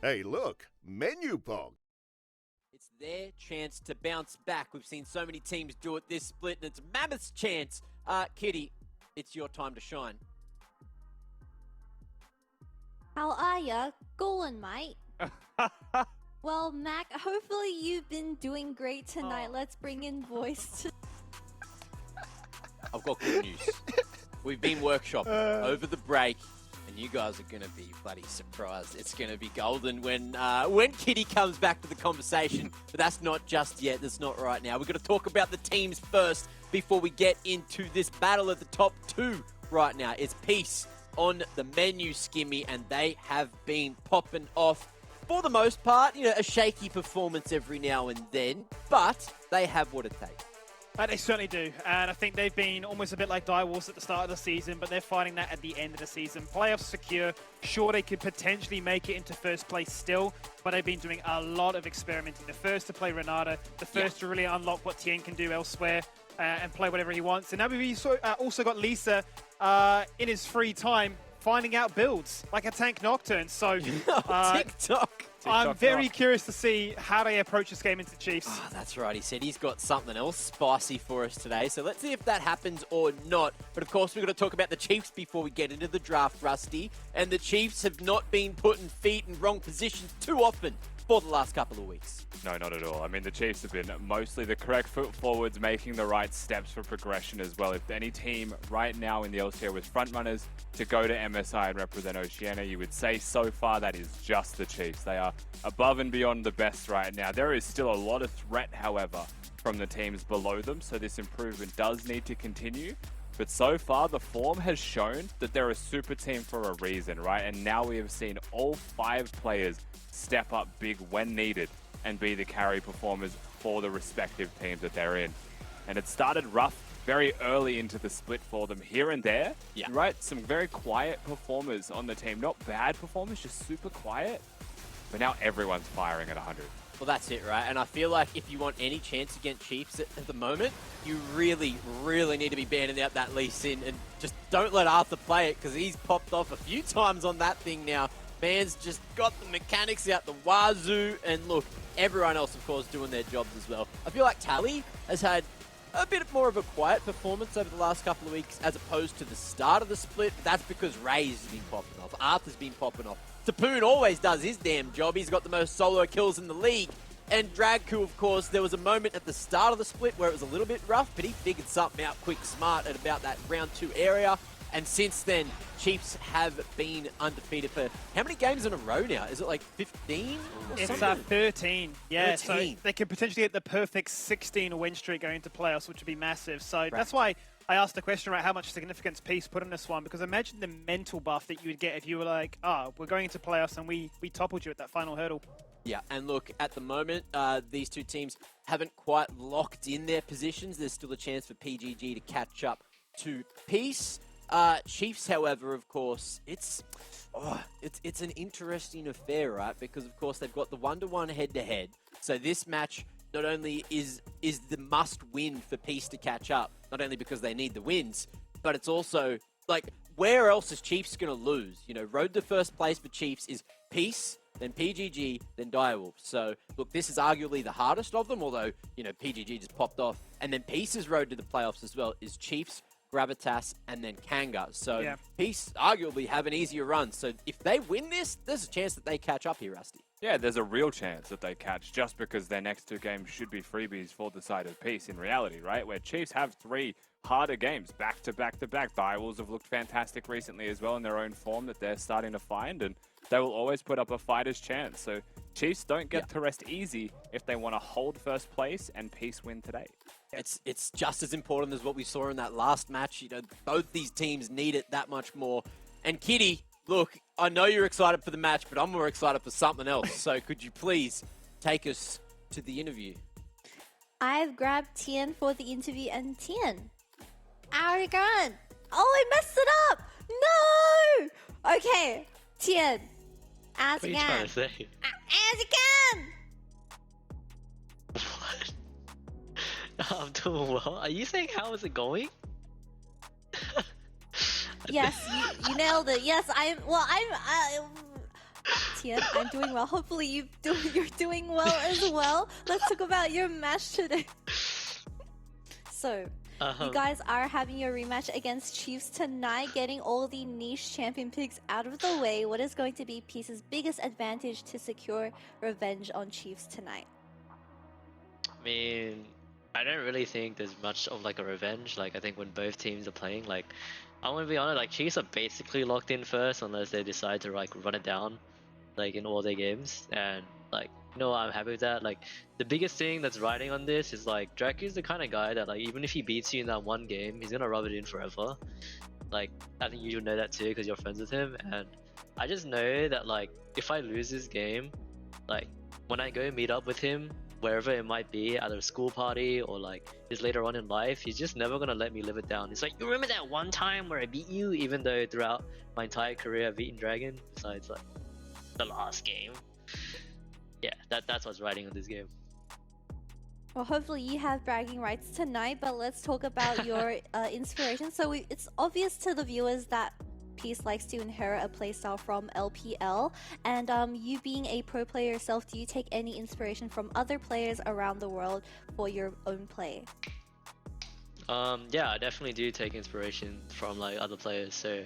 Hey, look, menu pong. It's their chance to bounce back. We've seen so many teams do it this split, and it's Mammoth's chance. Kitty, it's your time to shine. How are ya? Going, mate? Well, Mac, hopefully you've been doing great tonight. Let's bring in voice. I've got good news. We've been workshopping over the break, and you guys are going to be bloody surprised. It's going to be golden when Kitty comes back to the conversation. But that's not just yet. That's not right now. We're going to talk about the teams first before we get into this battle of the top two right now. It's Peace on the menu, Skimmy, and they have been popping off. For the most part, a shaky performance every now and then, but they have what it takes. They certainly do, and I think they've been almost a bit like Direwolves at the start of the season, but they're fighting that at the end of the season. Playoffs secure. Sure, they could potentially make it into first place still, but they've been doing a lot of experimenting. The first to play Renata, the first to really unlock what Tien can do elsewhere and play whatever he wants. And now we've also got Lisa in his free time finding out builds, like a tank Nocturne. So TikTok. I'm very curious to see how they approach this game into Chiefs. Oh, that's right. He said he's got something else spicy for us today. So let's see if that happens or not. But of course, we're going to talk about the Chiefs before we get into the draft, Rusty. And the Chiefs have not been putting feet in wrong positions too often for the last couple of weeks. No, not at all. I mean, the Chiefs have been mostly the correct foot forwards, making the right steps for progression as well. If any team right now in the LCO was frontrunners to go to MSI and represent Oceania, you would say so far that is just the Chiefs. They are above and beyond the best right now. There is still a lot of threat, however, from the teams below them, so this improvement does need to continue. But so far, the form has shown that they're a super team for a reason, right? And now we have seen all 5 players step up big when needed and be the carry performers for the respective teams that they're in. And it started rough very early into the split for them here and there, right? Some very quiet performers on the team. Not bad performers, just super quiet. But now everyone's firing at 100. Well, that's it, right? And I feel like if you want any chance against Chiefs at the moment, you really, really need to be banding out that Lee Sin and just don't let Arthur play it because he's popped off a few times on that thing now. Man's just got the mechanics out the wazoo, and look, everyone else, of course, doing their jobs as well. I feel like Tally has had a bit more of a quiet performance over the last couple of weeks as opposed to the start of the split, but that's because Ray's been popping off. Arthur's been popping off. Tapoon always does his damn job. He's got the most solo kills in the league. And Dragku, of course, there was a moment at the start of the split where it was a little bit rough, but he figured something out quick, smart at about that round 2 area. And since then, Chiefs have been undefeated for how many games in a row now? Is it like 15 or It's something? 13. Yeah, 13. So they could potentially get the perfect 16 win streak going into playoffs, which would be massive. So that's why I asked the question, right, how much significance Peace put in this one, because imagine the mental buff that you would get if you were like, we're going into playoffs and we toppled you at that final hurdle. Yeah, and look, at the moment, these two teams haven't quite locked in their positions. There's still a chance for PGG to catch up to Peace. Chiefs, however, of course, it's an interesting affair, right? Because, of course, they've got the 1-1 head-to-head. So this match not only is the must-win for Peace to catch up, not only because they need the wins, but it's also, like, where else is Chiefs going to lose? Road to first place for Chiefs is Peace, then PGG, then Direwolves. So, look, this is arguably the hardest of them, although, PGG just popped off. And then Peace's road to the playoffs as well is Chiefs, Gravitas, and then Kanga. So Peace arguably have an easier run. So if they win this, there's a chance that they catch up here, Rusty. Yeah, there's a real chance that they catch just because their next 2 games should be freebies for the side of Peace in reality, right? Where Chiefs have 3 harder games back to back to back. Direwolves have looked fantastic recently as well in their own form that they're starting to find, and they will always put up a fighter's chance. So Chiefs don't get to rest easy if they want to hold first place and Peace win today. It's just as important as what we saw in that last match. Both these teams need it that much more. And Kitty, look, I know you're excited for the match, but I'm more excited for something else. So could you please take us to the interview? I've grabbed Tien for the interview, and Tien, how are you going? Oh, I messed it up! No! Okay, Tien, as What are you again. trying to say? As again! What? I'm doing well. Are you saying how is it going? Yes, you nailed it. Yes, I'm. Well, I'm. Tien. I'm doing well. Hopefully you're doing well as well. Let's talk about your match today. So, you guys are having your rematch against Chiefs tonight, getting all the niche champion picks out of the way. What is going to be Peace's biggest advantage to secure revenge on Chiefs tonight? I mean, I don't really think there's much of like a revenge. Like I think when both teams are playing, like I want to be honest, like Chiefs are basically locked in first unless they decide to like run it down, like in all their games. And like I'm happy with that. Like the biggest thing that's riding on this is like Dracu's the kind of guy that like even if he beats you in that one game, he's gonna rub it in forever. Like I think you know that too because you're friends with him. And I just know that like if I lose this game, like when I go meet up with him, wherever it might be, either a school party or like just later on in life, he's just never gonna let me live it down. It's like, you remember that one time where I beat you, even though throughout my entire career I've beaten Dragon, besides like the last game. Yeah, that's what's riding on this game. Well, hopefully you have bragging rights tonight, but let's talk about your inspiration. So it's obvious to the viewers that Peace likes to inherit a playstyle from LPL, and you being a pro player yourself, do you take any inspiration from other players around the world for your own play? Yeah, I definitely do take inspiration from like other players. So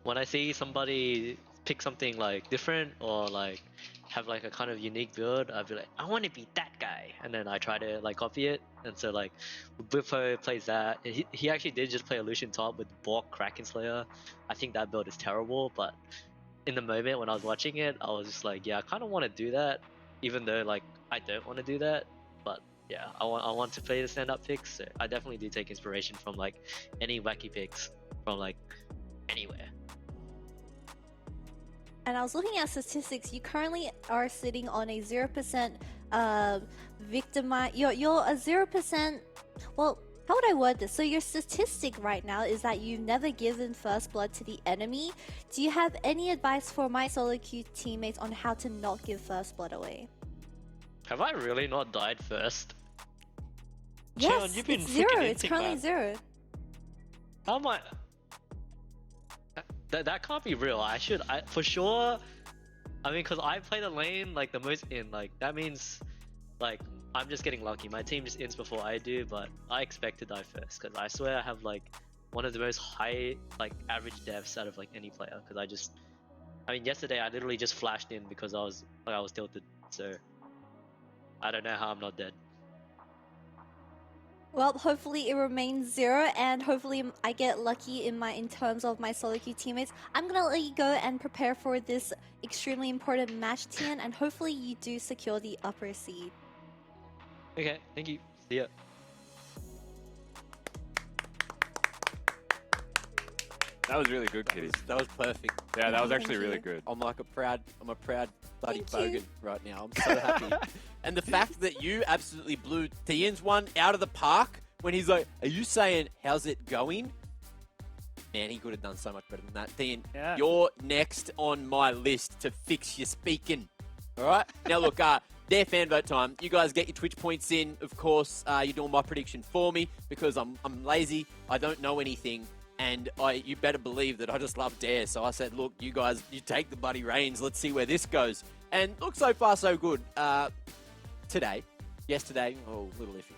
when I see somebody pick something like different or like have like a kind of unique build, I'd be like, I want to be that guy, and then I try to like copy it. And so like Buffo plays that. He actually did just play a Lucian top with Bork Kraken Slayer. I think that build is terrible, but in the moment when I was watching it, I was just like, yeah, I kind of want to do that, even though like I don't want to do that. But yeah, I want to play the stand-up picks. So I definitely do take inspiration from like any wacky picks from like anywhere. And I was looking at statistics. You currently are sitting on a 0% victimize. You're a 0%. Well, how would I word this? So your statistic right now is that you've never given first blood to the enemy. Do you have any advice for my solo queue teammates on how to not give first blood away? Have I really not died first? Yes, Tien, you've been it's zero. freaking It's inting, currently man. zero. How am I? That can't be real. For sure. I mean, because I play the lane like the most in. Like that means, like I'm just getting lucky. My team just ends before I do, but I expect to die first because I swear I have like one of the most high like average deaths out of like any player. Because I mean, yesterday I literally just flashed in because I was tilted. So I don't know how I'm not dead. Well, hopefully it remains zero, and hopefully I get lucky in terms of my solo queue teammates. I'm gonna let you go and prepare for this extremely important match, Tien, and hopefully you do secure the upper seed. Okay, thank you. See ya. That was really good, Kitty. That was perfect. Yeah, that was Thank actually you. really good. I'm a proud bloody Thank you. bogan right now. I'm so happy. And the fact that you absolutely blew Tien's one out of the park when he's like, are you saying, how's it going? Man, he could have done so much better than that. Tien, Yeah. you're next on my list to fix your speaking. All right? Now, look, their fan vote time. You guys get your Twitch points in. Of course, you're doing my prediction for me because I'm lazy. I don't know anything. And you better believe that I just love Dare. So I said, look, you guys, you take the bloody reins. Let's see where this goes. And look, so far, so good. Yesterday, oh, little iffy.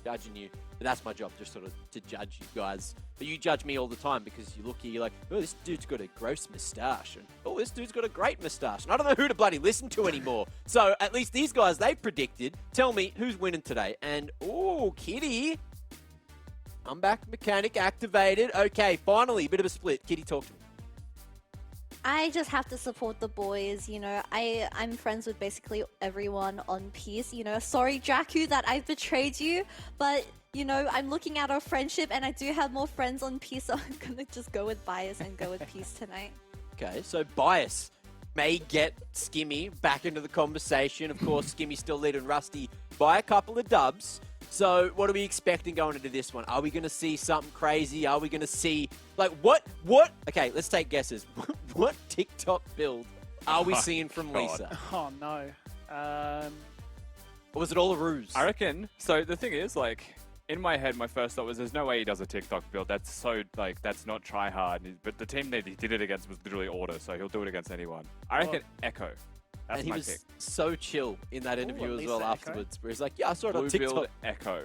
Judging you. But that's my job, just sort of to judge you guys. But you judge me all the time because you look here, you're like, oh, this dude's got a gross moustache. And, oh, this dude's got a great moustache. And I don't know who to bloody listen to anymore. So at least these guys, they predicted. Tell me who's winning today. And, oh, Kitty. Comeback mechanic activated. Okay, finally, a bit of a split. Kitty, talk to me. I just have to support the boys, you know. I'm friends with basically everyone on Peace, you know. Sorry, Dracu, that I betrayed you, but, you know, I'm looking at our friendship and I do have more friends on Peace, so I'm gonna just go with Bias and go with Peace tonight. Okay, so Bias may get Skimmy back into the conversation. Of course, Skimmy's still leading Rusty by a couple of dubs. So what are we expecting going into this one? Are we going to see something crazy? Are we going to see, like, what? Okay, let's take guesses. What TikTok build are we seeing from God. Lisa? Oh no. Or was it all a ruse? I reckon. So the thing is, like, In my head, my first thought was, there's no way he does a TikTok build. That's so, like, that's not try hard. But the team that he did it against was literally Order, so he'll do it against anyone. I reckon Echo. That's and he my was pick. so chill in that interview at as well least Echo. afterwards, where he's like, yeah, I saw it on Blue TikTok. build Echo.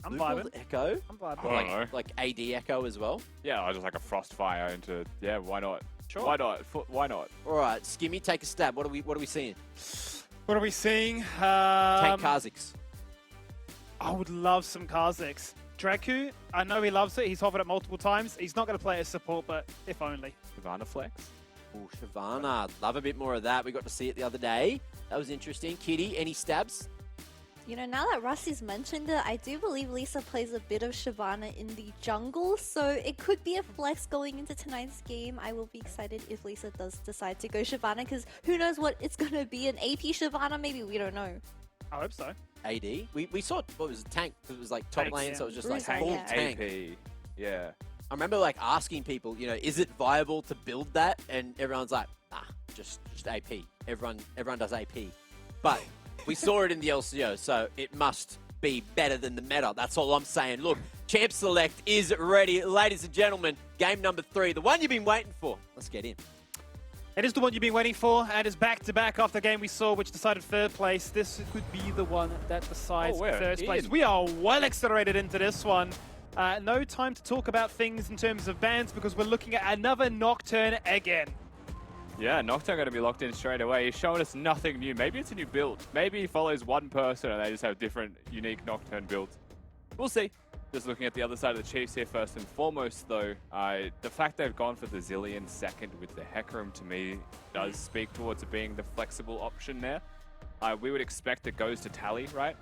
I'm Blue build vibing. Echo? I'm vibing. I don't know. Like AD Echo as well? Yeah, I just like a Frostfire into, yeah, why not? Sure. Why not? Why not? All right, Skimmy, take a stab. What are we seeing? What are we seeing? Tank Kha'Zix. I would love some Kha'Zix. Draku, I know he loves it. He's hovered it multiple times. He's not going to play as support, but if only. Savannah Flex? Ooh, Shyvana. Love a bit more of that. We got to see it the other day. That was interesting. Kitty, any stabs? You know, now that Rusty's mentioned it, I do believe Lisa plays a bit of Shyvana in the jungle, so it could be a flex going into tonight's game. I will be excited if Lisa does decide to go Shyvana, because who knows what it's going to be, an AP Shyvana? Maybe, we don't know. I hope so. AD? We saw, what was it, tank? It was like top Tanks, lane, yeah. so it was just like Bruiser, full yeah. tank. AP. Yeah. I remember like asking people, you know, is it viable to build that? And everyone's like, nah, just AP. Everyone does AP. But we saw it in the LCO, so it must be better than the meta. That's all I'm saying. Look, Champ Select is ready. Ladies and gentlemen, game number 3, the one you've been waiting for. Let's get in. It is the one you've been waiting for, and it's back-to-back after the game we saw, which decided third place. This could be the one that decides we're first place. in. We are well accelerated into this one. No time to talk about things in terms of bans, because we're looking at another Nocturne again. Yeah, Nocturne going to be locked in straight away. He's showing us nothing new. Maybe it's a new build. Maybe he follows one person and they just have different, unique Nocturne builds. We'll see. Just looking at the other side of the Chiefs here first and foremost, though, the fact they've gone for the Zilean second with the Hecarim, to me, does speak towards it being the flexible option there. We would expect it goes to Tally, right?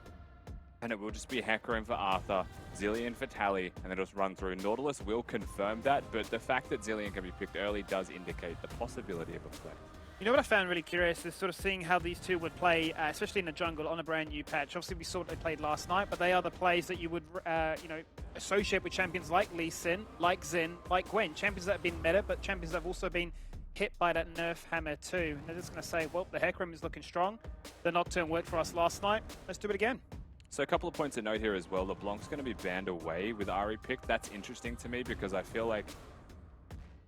And it will just be Hecarim for Arthur, Zilean for Tally, and then just run through. Nautilus will confirm that, but the fact that Zilean can be picked early does indicate the possibility of a flex. You know what I found really curious is sort of seeing how these two would play, especially in the jungle on a brand new patch. Obviously, we saw what they played last night, but they are the plays that you would, associate with champions like Lee Sin, like Xin, like Gwen. Champions that have been meta, but champions that have also been hit by that nerf hammer too. And they're just going to say, well, the Hecarim is looking strong. The Nocturne worked for us last night. Let's do it again. So a couple of points to note here as well. LeBlanc's going to be banned away with Ahri picked. That's interesting to me because I feel like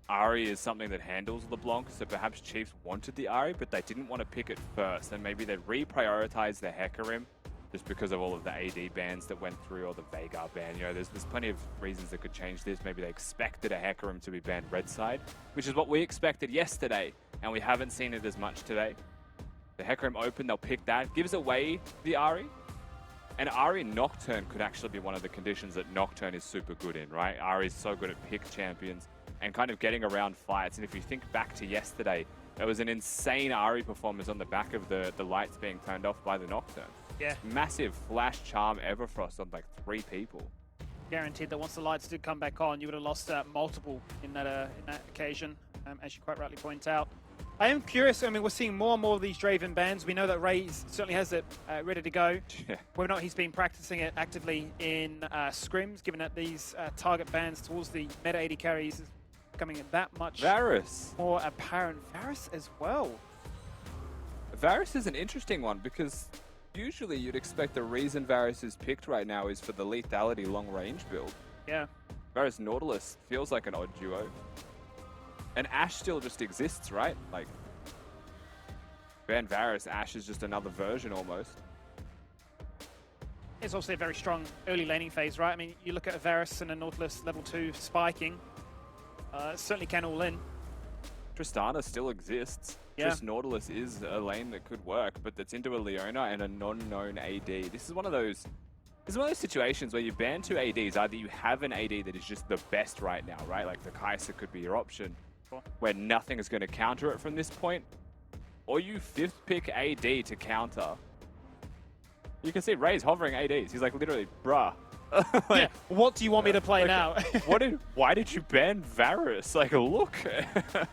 Ahri is something that handles LeBlanc, so perhaps Chiefs wanted the Ahri, but they didn't want to pick it first, and maybe they reprioritized the Hecarim just because of all of the AD bans that went through, or the Veigar ban. You know, there's plenty of reasons that could change this. Maybe they expected a Hecarim to be banned red side, which is what we expected yesterday, and we haven't seen it as much today. The Hecarim open, they'll pick that. Gives away the Ahri. And Ahri Nocturne could actually be one of the conditions that Nocturne is super good in, right? Ahri is so good at pick champions and kind of getting around fights. And if you think back to yesterday, there was an insane Ahri performance on the back of the lights being turned off by the Nocturne. Yeah. Massive flash charm Everfrost on like 3 people. Guaranteed that once the lights did come back on, you would have lost multiple in that occasion, as you quite rightly point out. I am curious, I mean, we're seeing more and more of these Draven bans. We know that Raze certainly has it ready to go. Yeah. Whether or not he's been practicing it actively in scrims, given that these target bans towards the meta AD carries is becoming that much Varus. more apparent. Varus as well. Varus is an interesting one because usually you'd expect the reason Varus is picked right now is for the lethality long range build. Yeah. Varus Nautilus feels like an odd duo. And Ashe still just exists, right? Like, ban Varus, Ashe is just another version almost. It's obviously a very strong early laning phase, right? I mean, you look at a Varus and a Nautilus level 2 spiking. Certainly can all in. Tristana still exists. Yeah. Trist Nautilus is a lane that could work, but that's into a Leona and a non-known AD. This is one of those situations where you ban 2 ADs. Either you have an AD that is just the best right now, right? Like the Kai'Sa could be your option, where nothing is going to counter it from this point, or you 5th pick AD to counter. You can see Ray's hovering ADs. He's like literally, bruh. Like, yeah. What do you want me to play now? Why did you ban Varus? Like, look. But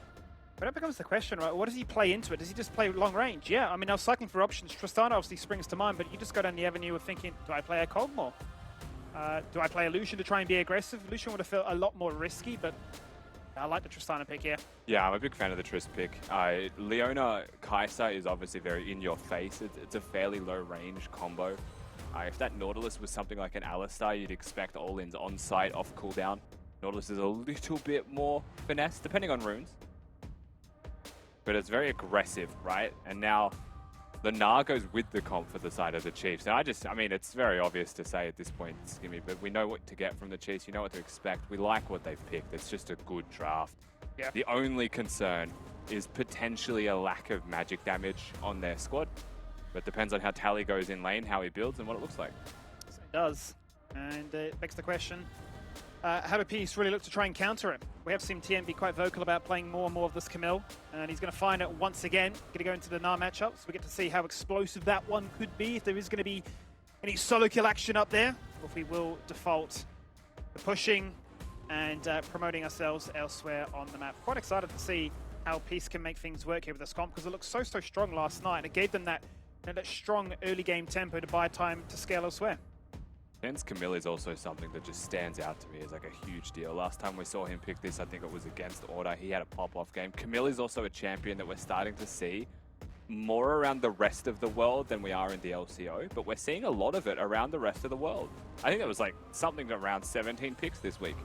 that becomes the question, right? What does he play into it? Does he just play long range? Yeah, I mean, I was cycling for options. Tristana obviously springs to mind, but you just go down the avenue of thinking, do I play a Cold more? Do I play a Lucian to try and be aggressive? Lucian would have felt a lot more risky, but I like the Tristana pick here. Yeah, I'm a big fan of the Trist pick. Leona Kai'Sa is obviously very in your face. It's a fairly low range combo. If that Nautilus was something like an Alistar, you'd expect all-ins on site, off cooldown. Nautilus is a little bit more finesse, depending on runes. But it's very aggressive, right? And now the Gnar goes with the comp for the side of the Chiefs. And I mean, it's very obvious to say at this point, Skimmy, but we know what to get from the Chiefs. You know what to expect. We like what they've picked. It's just a good draft. Yeah. The only concern is potentially a lack of magic damage on their squad. But depends on how Tally goes in lane, how he builds, and what it looks like. So it does. And it begs the question, how do Peace really look to try and counter it? We have seen Tien be quite vocal about playing more and more of this Camille, and he's going to find it once again. Going to go into the Gnar matchup, so we get to see how explosive that one could be, if there is going to be any solo kill action up there, or if we will default to pushing and promoting ourselves elsewhere on the map. Quite excited to see how Peace can make things work here with this comp, because it looked so strong last night, and it gave them that strong early game tempo to buy time to scale elsewhere. Tien's Camille is also something that just stands out to me as like a huge deal. Last time we saw him pick this, I think it was against Order. He had a pop-off game. Camille is also a champion that we're starting to see more around the rest of the world than we are in the LCO, but we're seeing a lot of it around the rest of the world. I think it was like something around 17 picks this week,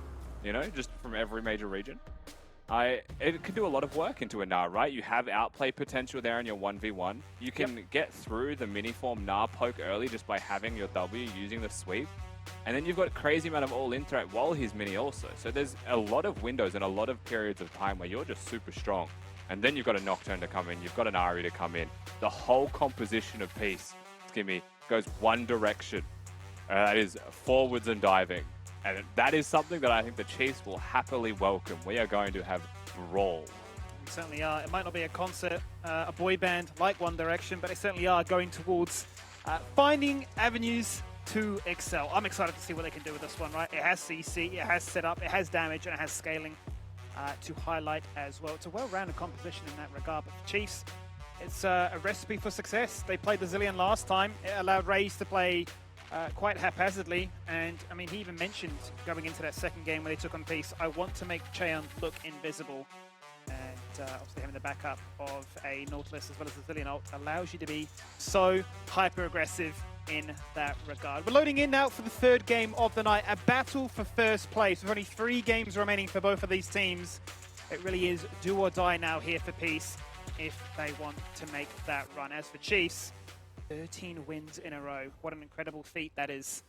you know, just from every major region. It can do a lot of work into a Gnar, right? You have outplay potential there in your 1v1. You can get through the mini-form Gnar poke early just by having your W, using the sweep. And then you've got a crazy amount of all-in threat while he's mini also. So there's a lot of windows and a lot of periods of time where you're just super strong. And then you've got a Nocturne to come in, you've got an Ari to come in. The whole composition of Peace, Skimmy, goes one direction. That is forwards and diving. And that is something that I think the Chiefs will happily welcome. We are going to have brawl. We certainly are. It might not be a concert, a boy band like One Direction, but they certainly are going towards finding avenues to excel. I'm excited to see what they can do with this one, right? It has CC, it has setup, it has damage, and it has scaling to highlight as well. It's a well-rounded composition in that regard, but for Chiefs, it's a recipe for success. They played the Zillion last time. It allowed Raze to play quite haphazardly, and I mean, he even mentioned going into that second game when they took on Peace, I want to make Cheon look invisible. And obviously having the backup of a Nautilus as well as the Zillion ult allows you to be so hyper-aggressive in that regard. We're loading in now for the third game of the night, a battle for first place with only 3 games remaining for both of these teams. It really is do or die now here for Peace if they want to make that run. As for Chiefs, 13 wins in a row. What an incredible feat that is.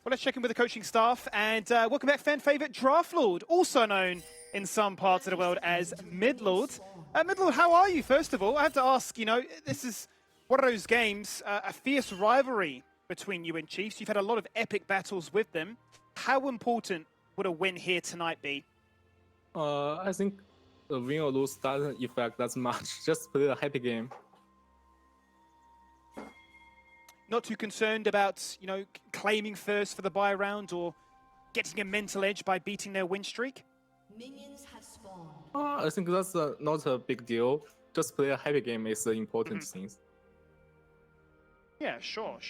Well, let's check in with the coaching staff, and welcome back fan favorite Draft Lord, also known in some parts of the world as Midlord. Midlord, how are you, first of all? I have to ask, you know, this is one of those games, a fierce rivalry between you and Chiefs. You've had a lot of epic battles with them. How important would a win here tonight be? I think the win or lose doesn't affect that much. Just play a happy game. Not too concerned about, you know, claiming first for the buy round or getting a mental edge by beating their win streak? Minions have spawned. I think that's not a big deal. Just play a happy game is the important thing. Yeah, sure.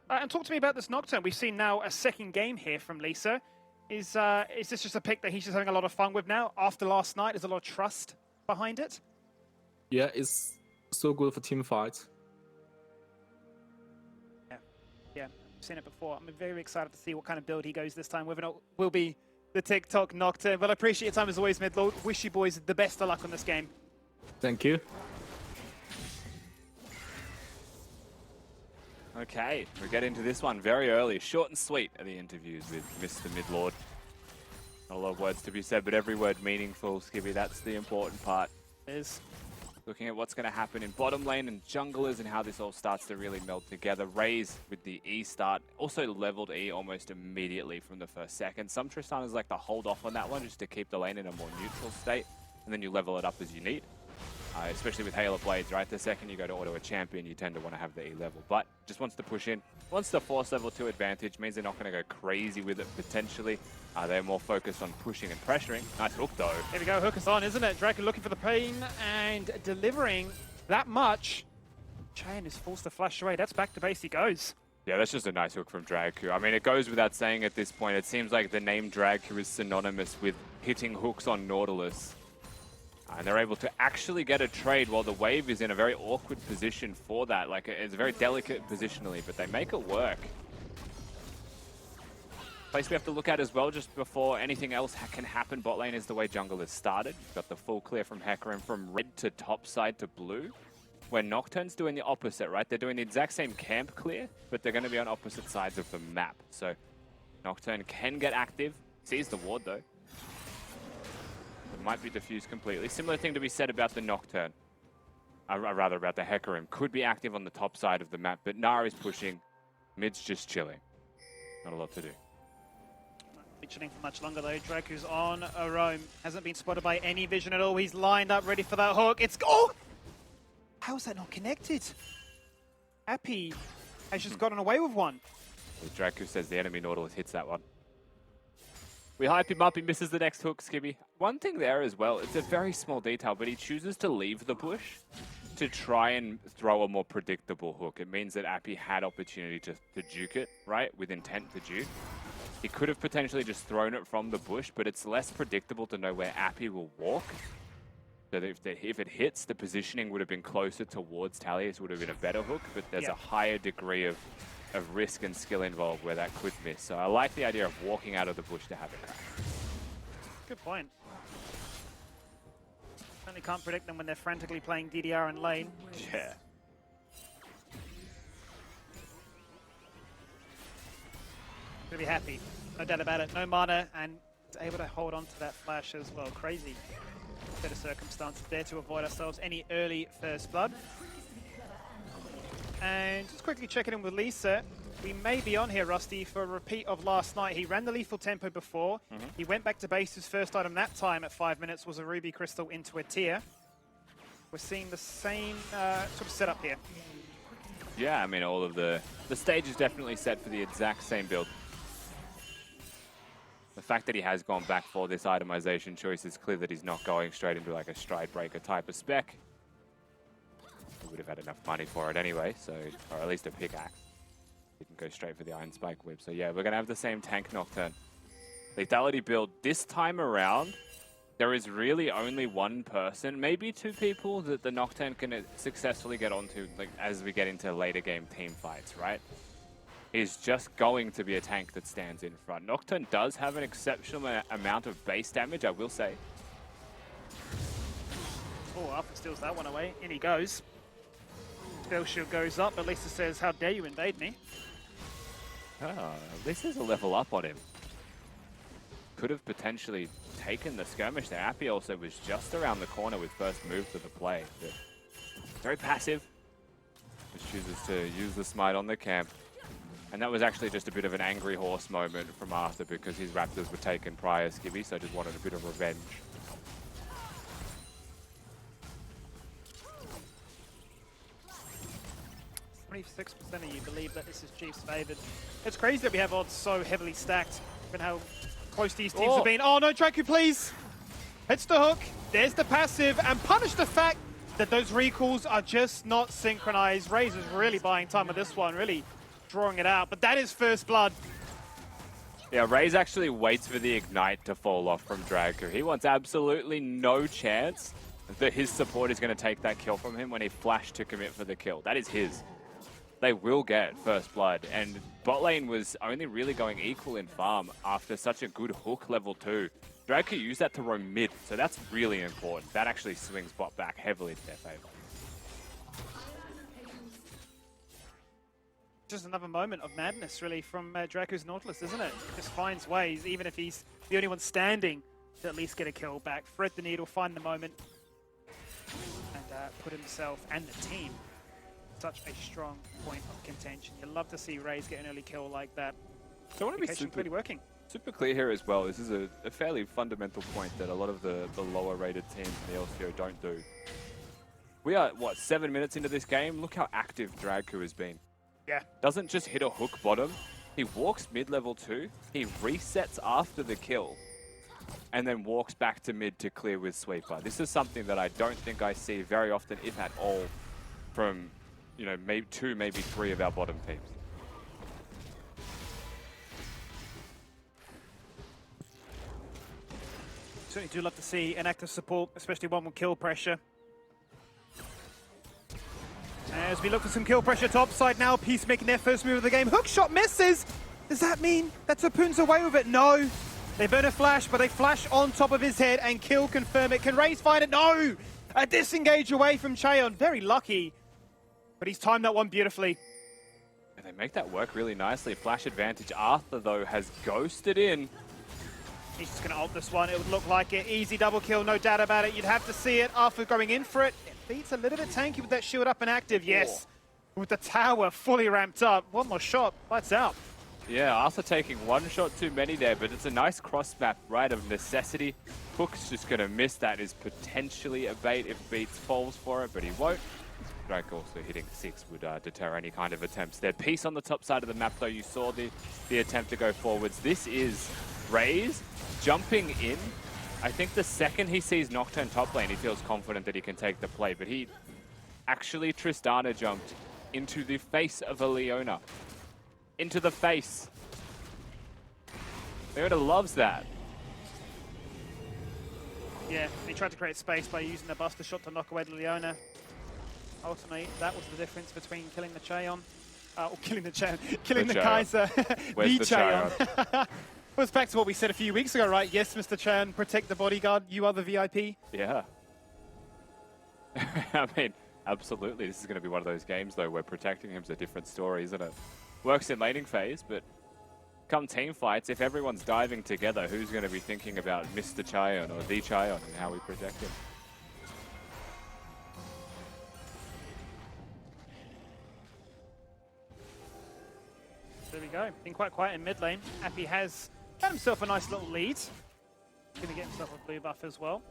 And talk to me about this Nocturne. We've seen now a second game here from Lisa. Is this just a pick that he's just having a lot of fun with now? After last night, there's a lot of trust behind it? Yeah, it's so good for team fight. Yeah, I've seen it before. I'm very excited to see what kind of build he goes this time, whether or not will be the TikTok Nocturne. But I appreciate your time as always, Midlord. Wish you boys the best of luck on this game. Thank you. Okay, we get into this one very early. Short and sweet are the interviews with Mr. Midlord. Not a lot of words to be said, but every word meaningful, Skibby. That's the important part. It is. Looking at what's going to happen in bottom lane and junglers and how this all starts to really meld together. Raze with the E start, also leveled E almost immediately from the first second. Some Tristaners like to hold off on that one just to keep the lane in a more neutral state, and then you level it up as you need. Especially with Halo Blades, right? The second you go to auto a champion, you tend to want to have the E level. But just wants to push in, wants to force level 2 advantage, means they're not going to go crazy with it potentially. They're more focused on pushing and pressuring. Nice hook though. Here we go, hook is on, isn't it? Draken looking for the pain and delivering that much. Chain is forced to flash away. That's back to base he goes. Yeah, that's just a nice hook from Dragku. I mean, it goes without saying at this point, it seems like the name Dragku is synonymous with hitting hooks on Nautilus. And they're able to actually get a trade while the wave is in a very awkward position for that. Like, it's very delicate positionally, but they make it work. Place we have to look at as well, just before anything else can happen, bot lane is the way jungle has started. You've got the full clear from Hecarim from red to top side to blue, where Nocturne's doing the opposite, right? They're doing the exact same camp clear, but they're going to be on opposite sides of the map. So Nocturne can get active, sees the ward though. It might be diffused completely. Similar thing to be said about the Nocturne. Rather about the Hecarim. Could be active on the top side of the map, but Nara is pushing. Mid's just chilling. Not a lot to do. Be chilling for much longer though. Draku's on a roam. Hasn't been spotted by any vision at all. He's lined up, ready for that hook. It's... Oh! How is that not connected? Appy has just gotten away with one. Well, Draku says the enemy Nautilus hits that one. We hype him up, he misses the next hook, Skibby. One thing there as well, it's a very small detail, but he chooses to leave the bush to try and throw a more predictable hook. It means that Appy had opportunity to juke it, right, with intent to juke. He could have potentially just thrown it from the bush, but it's less predictable to know where Appy will walk. So that if it hits, the positioning would have been closer towards Talius, would have been a better hook, but there's a higher degree of risk and skill involved where that could miss. So I like the idea of walking out of the bush to have it crack. Good point. Certainly can't predict them when they're frantically playing DDR in lane. Yeah. Gonna be happy. No doubt about it. No mana, and able to hold on to that flash as well. Crazy set of circumstances there to avoid ourselves any early first blood. And just quickly checking in with Lisa. We may be on here, Rusty, for a repeat of last night. He ran the lethal tempo before. He went back to base. His first item that time at 5 minutes was a ruby crystal into a tier. We're seeing the same sort of setup here. Yeah, I mean, all of the stage is definitely set for the exact same build. The fact that he has gone back for this itemization choice is clear that he's not going straight into like a stride breaker type of spec. He would have had enough money for it anyway, so, or at least a pickaxe. He can go straight for the Iron Spike Whip. So yeah, we're going to have the same tank Nocturne. Lethality build. This time around, there is really only one person, maybe two people, that the Nocturne can successfully get onto like, as we get into later game team fights, right? He's just going to be a tank that stands in front. Nocturne does have an exceptional amount of base damage, I will say. Oh, Alpha steals that one away. In he goes. Spell shield goes up, but Lisa says, how dare you invade me? Lisa's a level up on him. Could have potentially taken the skirmish there. Appy also was just around the corner with first move to the play. But very passive. Just chooses to use the smite on the camp. And that was actually just a bit of an angry horse moment from Arthur because his raptors were taken prior, Skibby, so just wanted a bit of revenge. 26% of you believe that this is Chiefs favored. It's crazy that we have odds so heavily stacked given how close these teams have been. Oh no, Draku, please! Hits the hook, there's the passive, and punish the fact that those recalls are just not synchronized. Raze is really buying time with this one, really drawing it out, but that is first blood. Yeah, Raze actually waits for the ignite to fall off from Draku. He wants absolutely no chance that his support is going to take that kill from him when he flashed to commit for the kill. That is his. They will get first blood, and bot lane was only really going equal in farm after such a good hook level 2. Draku used that to roam mid, so that's really important. That actually swings bot back heavily to their favor. Just another moment of madness, really, from Draku's Nautilus, isn't it? Just finds ways, even if he's the only one standing, to at least get a kill back. Thread the needle, find the moment, and put himself and the team such a strong point of contention. You'd love to see Raze get an early kill like that. So I want to be really working. super clear here as well. This is a fairly fundamental point that a lot of the lower rated teams in the LCO don't do. We are, what, 7 minutes into this game? Look how active Draku has been. Yeah. Doesn't just hit a hook bottom. He walks mid-level 2. He resets after the kill. And then walks back to mid to clear with Sweeper. This is something that I don't think I see very often, if at all, from, you know, maybe 2, maybe 3 of our bottom teams. Certainly do love to see an active support, especially one with kill pressure. As we look for some kill pressure topside now, Peace making their first move of the game. Hook shot misses! Does that mean that Tapun's away with it? No! They burn a flash, but they flash on top of his head and kill confirm it. Can Raze find it? No! A disengage away from Cheon. Very lucky, but he's timed that one beautifully. And they make that work really nicely. Flash advantage. Arthur, though, has ghosted in. He's just going to ult this one. It would look like it. Easy double kill, no doubt about it. You'd have to see it. Arthur going in for it. Beats a little bit tanky with that shield up and active. Yes, with the tower fully ramped up. One more shot, lights out. Yeah, Arthur taking one shot too many there, but it's a nice cross map, right, of necessity. Hook's just going to miss that. Is potentially a bait if Beats falls for it, but he won't. Drake also hitting 6 would deter any kind of attempts there. Peace on the top side of the map, though. You saw the attempt to go forwards. This is Raze jumping in. I think the second he sees Nocturne top lane, he feels confident that he can take the play, but he actually Tristana jumped into the face of a Leona. Into the face. Leona loves that. Yeah, he tried to create space by using the Buster Shot to knock away the Leona. Ultimately, that was the difference between killing the Cheon, or killing the Cheon, killing the Kaiser, Where's the the Cheon. Well, it's back to what we said a few weeks ago, right? Yes, Mr. Chan, protect the bodyguard. You are the VIP. Yeah. I mean, absolutely. This is going to be one of those games, though, where protecting him's a different story, isn't it? Works in laning phase, but come team fights, if everyone's diving together, who's going to be thinking about Mr. Cheon or the Cheon and how we protect him? There we go. Been quite quiet in mid lane. Appy has got himself a nice little lead. Going to get himself a blue buff as well.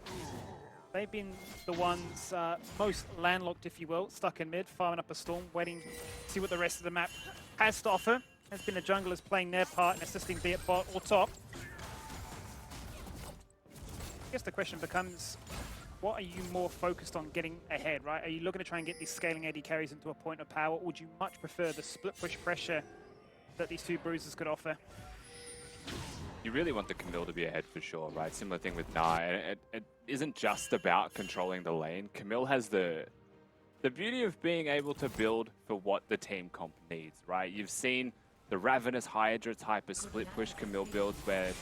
They've been the ones most landlocked, if you will, stuck in mid, farming up a storm, waiting to see what the rest of the map has to offer. Has been the junglers playing their part and assisting, be it bot or top. I guess the question becomes, what are you more focused on getting ahead, right? Are you looking to try and get these scaling AD carries into a point of power, or would you much prefer the split push pressure that these two bruisers could offer? You really want the Camille to be ahead for sure, right? Similar thing with Na. And it isn't just about controlling the lane. Camille has the beauty of being able to build for what the team comp needs, right? You've seen the Ravenous Hydra type of split push Camille builds where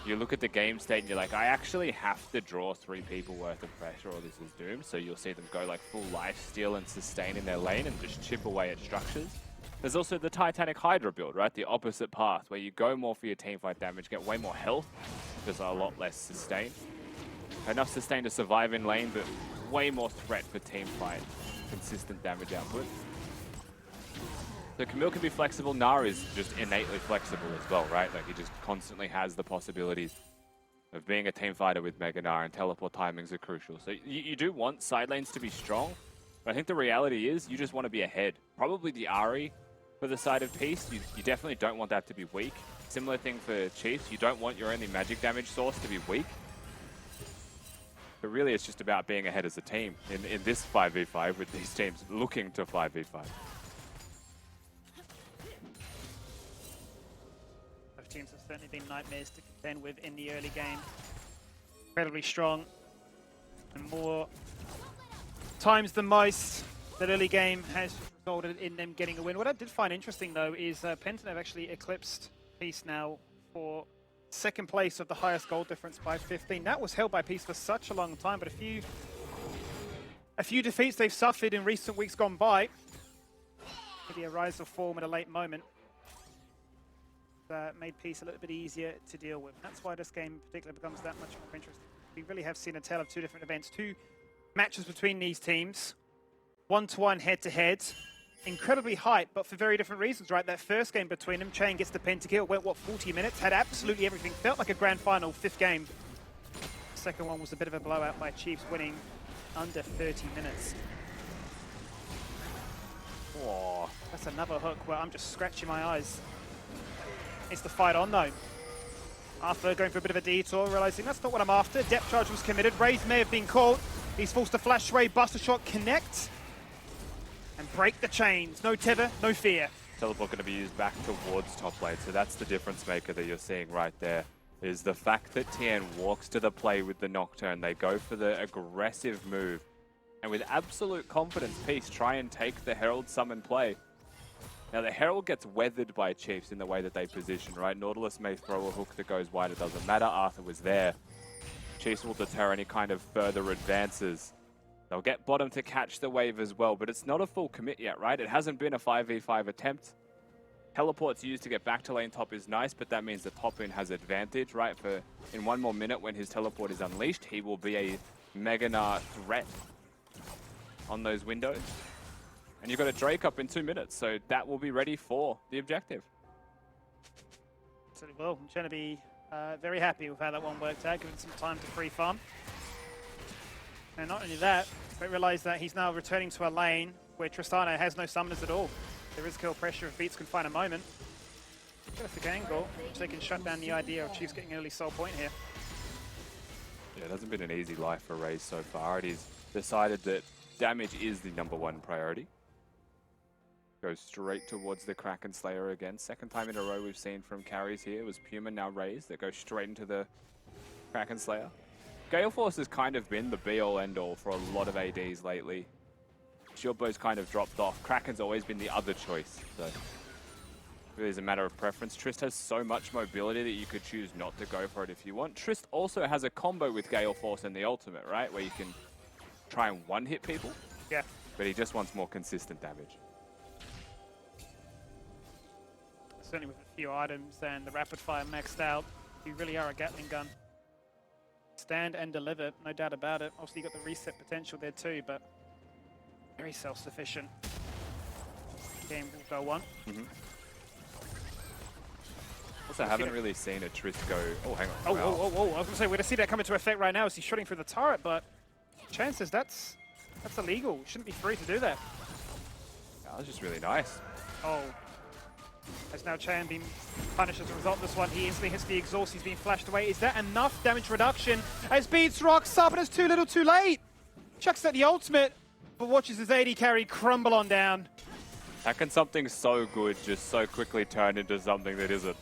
you look at the game state and you're like, I actually have to draw 3 people worth of pressure or this is doomed. So you'll see them go like full lifesteal and sustain in their lane and just chip away at structures. There's also the Titanic Hydra build, right? The opposite path, where you go more for your teamfight damage, get way more health, there's a lot less sustain. Enough sustain to survive in lane, but way more threat for teamfight. Consistent damage output. So Camille can be flexible. Nara is just innately flexible as well, right? Like he just constantly has the possibilities of being a team fighter with Mega Nara, and teleport timings are crucial. So you do want side lanes to be strong, but I think the reality is you just want to be ahead. Probably the Ahri for the side of Peace, you definitely don't want that to be weak. Similar thing for Chiefs, you don't want your only magic damage source to be weak. But really it's just about being ahead as a team in this 5v5 with these teams looking to 5v5. Both teams have certainly been nightmares to contend with in the early game. Incredibly strong, and more times than most, that early game has resulted in them getting a win. What I did find interesting, though, is Penton have actually eclipsed Peace now for second place of the highest goal difference by 15. That was held by Peace for such a long time, but a few defeats they've suffered in recent weeks gone by. Maybe a rise of form at a late moment made Peace a little bit easier to deal with. That's why this game in particular becomes that much more interesting. We really have seen a tale of 2 different events, 2 matches between these teams. 1-to-1 head-to-head. Incredibly hype, but for very different reasons, right? That first game between them, Chain gets the pentakill, went, 40 minutes? Had absolutely everything. Felt like a grand final, 5th game. The second one was a bit of a blowout by Chiefs, winning under 30 minutes. Oh, that's another hook where I'm just scratching my eyes. It's the fight on, though. Arthur going for a bit of a detour, realizing that's not what I'm after. Depth charge was committed. Raze may have been caught. He's forced to flash away, Buster Shot, connect, and break the chains. No tether, no fear. Teleport going to be used back towards top lane, so that's the difference maker that you're seeing right there. is the fact that Tien walks to the play with the Nocturne. They go for the aggressive move. And with absolute confidence, Peace try and take the Herald summon play. Now, the Herald gets weathered by Chiefs in the way that they position, right? Nautilus may throw a hook that goes wide, it doesn't matter. Arthur was there. Chiefs will deter any kind of further advances. They'll get bottom to catch the wave as well, but it's not a full commit yet, right? It hasn't been a 5v5 attempt. Teleports used to get back to lane top is nice, but that means the top in has advantage, right? For in 1 more minute when his teleport is unleashed, he will be a Meganar threat on those windows. And you've got a Drake up in 2 minutes, so that will be ready for the objective. Certainly will. I'm trying to be very happy with how that one worked out, giving some time to free farm. And not only that, but realize that he's now returning to a lane where Tristana has no summoners at all. There is kill pressure if Beats can find a moment. Perfect angle, which they can shut down the idea of Chiefs getting an early soul point here. Yeah, it hasn't been an easy life for Raze so far. It is decided that damage is the #1 priority. Goes straight towards the Kraken Slayer again. Second time in a row we've seen from carries here. It was Puma, now Raze, that goes straight into the Kraken Slayer. Gale Force has kind of been the be-all end-all for a lot of ADs lately. Shieldbow's kind of dropped off. Kraken's always been the other choice, so it really is a matter of preference. Trist has so much mobility that you could choose not to go for it if you want. Trist also has a combo with Gale Force and the ultimate, right? Where you can try and one-hit people. Yeah. But he just wants more consistent damage. Certainly with a few items and the rapid fire maxed out, you really are a Gatling gun. Stand and deliver, no doubt about it. Obviously you got the reset potential there too, but very self-sufficient. Game will go on. Also, haven't really seen a Trist go... Oh, hang on. Oh, wow. I was going to say, we're going to see that come into effect right now as he's shooting through the turret, but chances that's illegal. Shouldn't be free to do that. That was just really nice. Oh. Has now Tien been punished as a result of this one. He instantly hits the exhaust. He's being flashed away. Is that enough damage reduction? As Beats rocks up, and it's too little too late. Chucks at the ultimate, but watches his AD carry crumble on down. How can something so good just so quickly turn into something that isn't?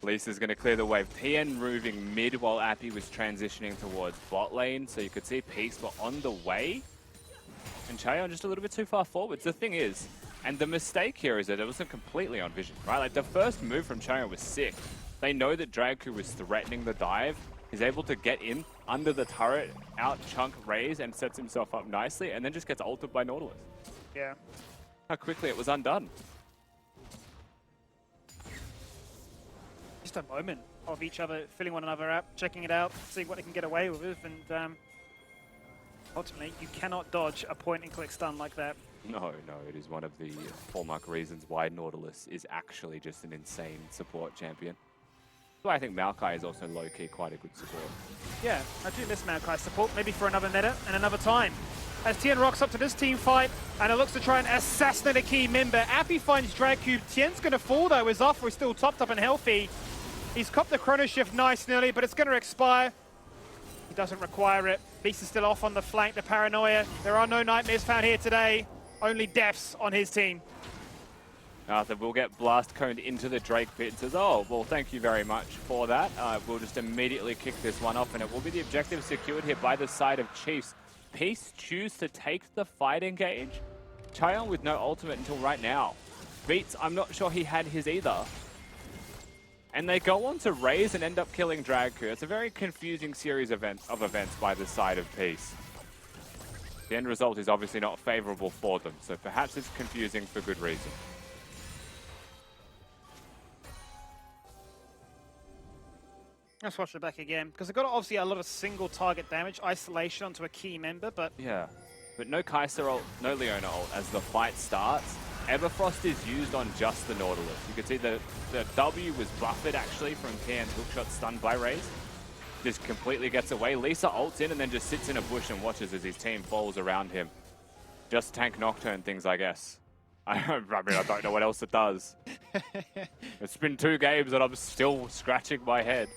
Lisa's going to clear the wave. Tien moving mid while Appy was transitioning towards bot lane, so you could see Peace were on the way. And Chaeyoung just a little bit too far forwards. The thing is, and the mistake here is that it wasn't completely on vision, right? Like, the first move from Chaeyoung was sick. They know that Dragku was threatening the dive. He's able to get in under the turret, out-chunk Raze, and sets himself up nicely, and then just gets ulted by Nautilus. Yeah. How quickly it was undone. Just a moment of each other filling one another up, checking it out, seeing what they can get away with, and ultimately, you cannot dodge a point-and-click stun like that. No, it is one of the hallmark reasons why Nautilus is actually just an insane support champion. So I think Maokai is also low-key quite a good support. Yeah, I do miss Maokai's support, maybe for another meta and another time. As Tien rocks up to this team fight, and it looks to try and assassinate a key member. Appy finds Dragcube. Tien's going to fall though, as Offer is still topped up and healthy. He's copped the Chrono Shift nice and early, but it's going to expire. He doesn't require it. Beast is still off on the flank, the paranoia. There are no nightmares found here today. Only deaths on his team. Arthur will get blast coned into the Drake pit and says, oh, well, thank you very much for that. We'll just immediately kick this one off, and it will be the objective secured here by the side of Chiefs. Peace choose to take the fight engage. Chaeyoung with no ultimate until right now. Beats, I'm not sure he had his either. And they go on to Raze and end up killing Dragku. It's a very confusing series of events by the side of Peace. The end result is obviously not favorable for them, so perhaps it's confusing for good reason. Let's watch it back again, because they've got obviously a lot of single target damage, isolation onto a key member, but... Yeah, but no Kai'Sa ult, no Leona ult as the fight starts. Everfrost is used on just the Nautilus. You can see the W was buffered actually from Tien's hookshot stunned by Raze. Just completely gets away. Lisa ults in and then just sits in a bush and watches as his team falls around him. Just tank Nocturne things, I guess. I mean, I don't know what else it does. It's been 2 games and I'm still scratching my head.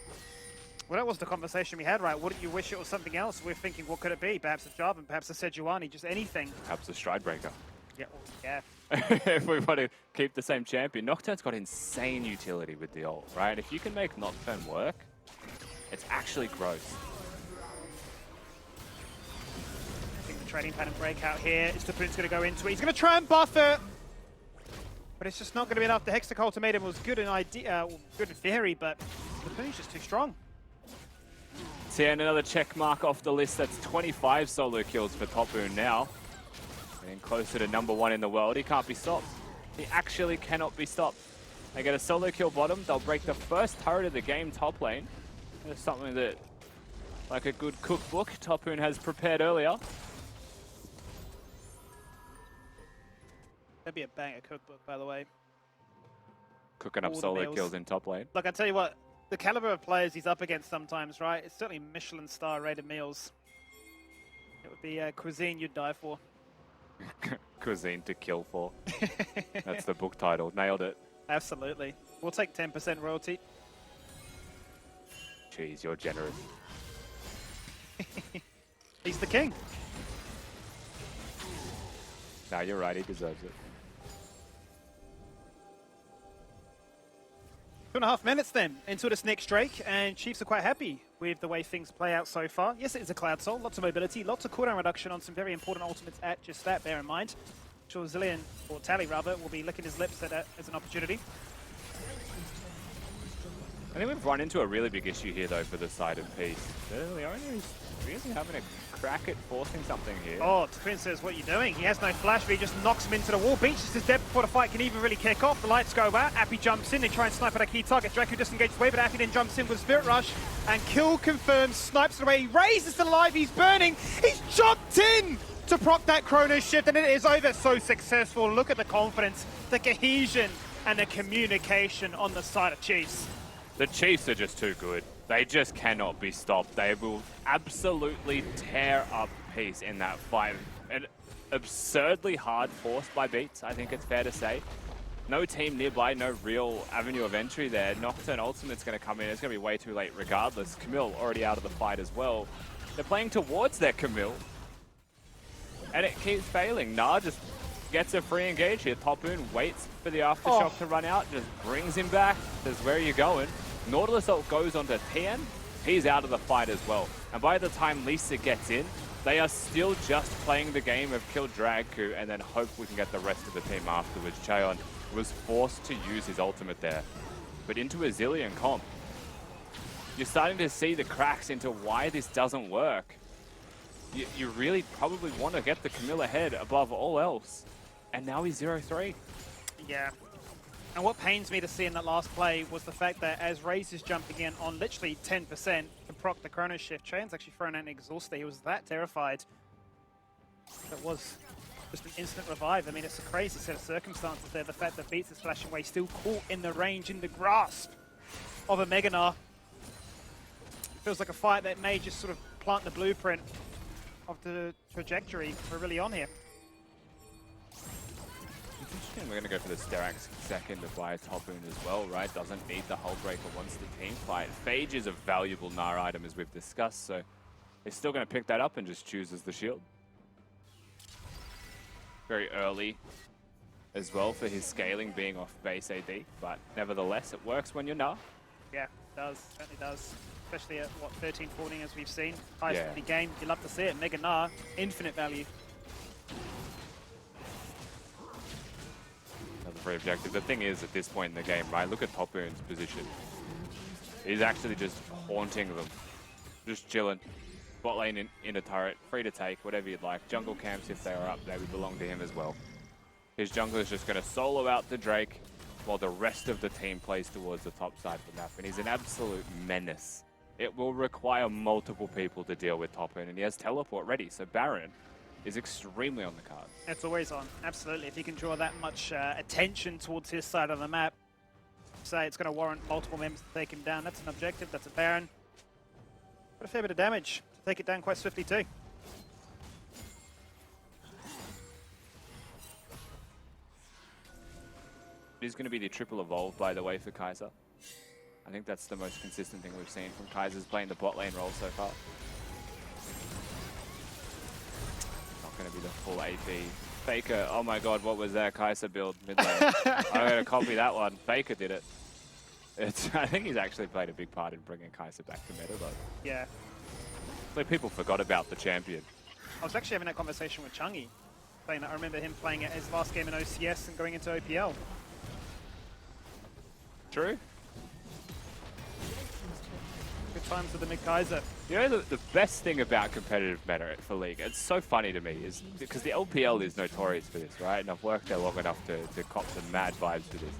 Well, that was the conversation we had, right? Wouldn't you wish it was something else? We're thinking, what could it be? Perhaps a Jarvan, perhaps a Sejuani, just anything. Perhaps a Stridebreaker. Yeah, yeah. If we want to keep the same champion. Nocturne's got insane utility with the ult, right? If you can make Nocturne work, It's actually gross. I think the trading pattern breakout here is the Prince going to go into it. He's going to try and buff it. But it's just not going to be enough. The Hextech ultimatum was good in idea, good in theory, but the Prince's just too strong. Tien, another check mark off the list. That's 25 solo kills for Topoon now. Getting closer to #1 in the world. He can't be stopped. He actually cannot be stopped. They get a solo kill bottom. They'll break the first turret of the game top lane. It's something that, like a good cookbook, Topoon has prepared earlier. That'd be a banger cookbook, by the way. Cooking up All the solo meals. kills in top lane. Look, I tell you what, the caliber of players he's up against sometimes, right? It's certainly Michelin star rated meals. It would be cuisine you'd die for. Cuisine to kill for. That's the book title. Nailed it. Absolutely. We'll take 10% royalty. Jeez, you're generous. He's the king. No, you're right. He deserves it. 2.5 minutes then into this next Drake, and Chiefs are quite happy with the way things play out so far. Yes, it is a Cloud Soul, lots of mobility, lots of cooldown reduction on some very important ultimates at just that, bear in mind. I'm sure Zillion, or Tally rather, will be licking his lips at that as an opportunity. I think we've run into a really big issue here, though, for the side of Peace. Leona is really having a crack at forcing something here. Oh, Twin says, what are you doing? He has no flash, but he just knocks him into the wall. Beaches his dead before the fight can even really kick off. The lights go out. Appy jumps in. They try and snipe at a key target. Draco disengages away, but Appy then jumps in with Spirit Rush. And kill confirmed. Snipes it away. He raises the live. He's burning. He's jumped in to proc that Chrono Shift, and it is over. So successful. Look at the confidence, the cohesion, and the communication on the side of Chiefs. The Chiefs are just too good. They just cannot be stopped. They will absolutely tear up Peace in that fight. An absurdly hard force by Beats, I think it's fair to say. No team nearby, no real avenue of entry there. Nocturne Ultimate's going to come in. It's going to be way too late regardless. Camille already out of the fight as well. They're playing towards their Camille. And it keeps failing. Nah just gets a free engage here. Topoon waits for the Aftershock to run out. Just brings him back. Says, where are you going? Nautilus ult goes onto Tien. He's out of the fight as well. And by the time Lisa gets in, they are still just playing the game of kill Dragku and then hope we can get the rest of the team afterwards. Cheon was forced to use his ultimate there. But into a Zillion comp, you're starting to see the cracks into why this doesn't work. You really probably want to get the Camille ahead above all else. And now he's 0-3. Yeah. And what pains me to see in that last play was the fact that as Raze is jumping in on literally 10% to proc the Chrono Shift, Cheon's actually thrown out an exhausted. He was that terrified. That was just an instant revive. I mean, it's a crazy set of circumstances there. The fact that Beats is flashing away, still caught in the range, in the grasp of a Meganar. Feels like a fight that may just sort of plant the blueprint of the trajectory we're really on here. We're going to go for the Sterax second to buy a Topoon as well, right? Doesn't need the Hull Breaker once the team fight. Phage is a valuable Gnar item as we've discussed, so they're still going to pick that up and just chooses the shield. Very early as well for his scaling being off base AD, but nevertheless it works when you're Gnar. Yeah, it does. Certainly does. Especially at, what, 13-14 as we've seen. Highest Yeah. of the game. You love to see it. Mega Gnar, infinite value. Another free objective. The thing is, at this point in the game, right, look at Topoon's position. He's actually just haunting them. Just chilling. Bot lane in a turret, free to take, whatever you'd like. Jungle camps, if they are up, they would belong to him as well. His jungler is just going to solo out the Drake, while the rest of the team plays towards the top side of the map. And he's an absolute menace. It will require multiple people to deal with Topoon, and he has teleport ready, so Baron is extremely on the card. It's always on, absolutely. If he can draw that much attention towards his side of the map, say it's going to warrant multiple members to take him down. That's an objective, that's a Baron. But a fair bit of damage to take it down quite swiftly too. It is going to be the triple evolve, by the way, for Kaiser. I think that's the most consistent thing we've seen from Kaiser's playing the bot lane role so far. Not going to be the full AP. Faker, oh my god, what was that Kaiser build mid lane? I'm going to copy that one. Faker did it. I think he's actually played a big part in bringing Kai'Sa back to meta, though. Yeah. So people forgot about the champion. I was actually having that conversation with Chungi, saying that I remember him playing it his last game in OCS and going into OPL. True. Good times with the mid Kai'Sa. You know, the best thing about competitive meta for League, it's so funny to me, is because the LPL is notorious for this, right? And I've worked there long enough to cop some mad vibes for this.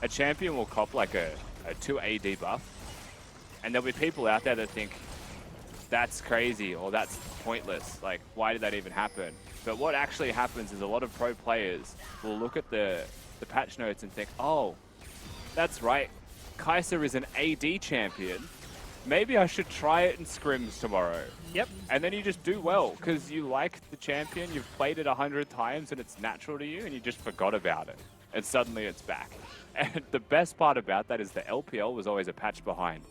A champion will cop like a 2 AD buff, and there'll be people out there that think, that's crazy, or that's pointless. Like, why did that even happen? But what actually happens is a lot of pro players will look at the patch notes and think, oh, that's right, Kai'Sa is an AD champion. Maybe I should try it in scrims tomorrow. Yep. And then you just do well, because you like the champion, you've played it 100 times and it's natural to you, and you just forgot about it. And suddenly it's back. And the best part about that is the LPL was always a patch behind.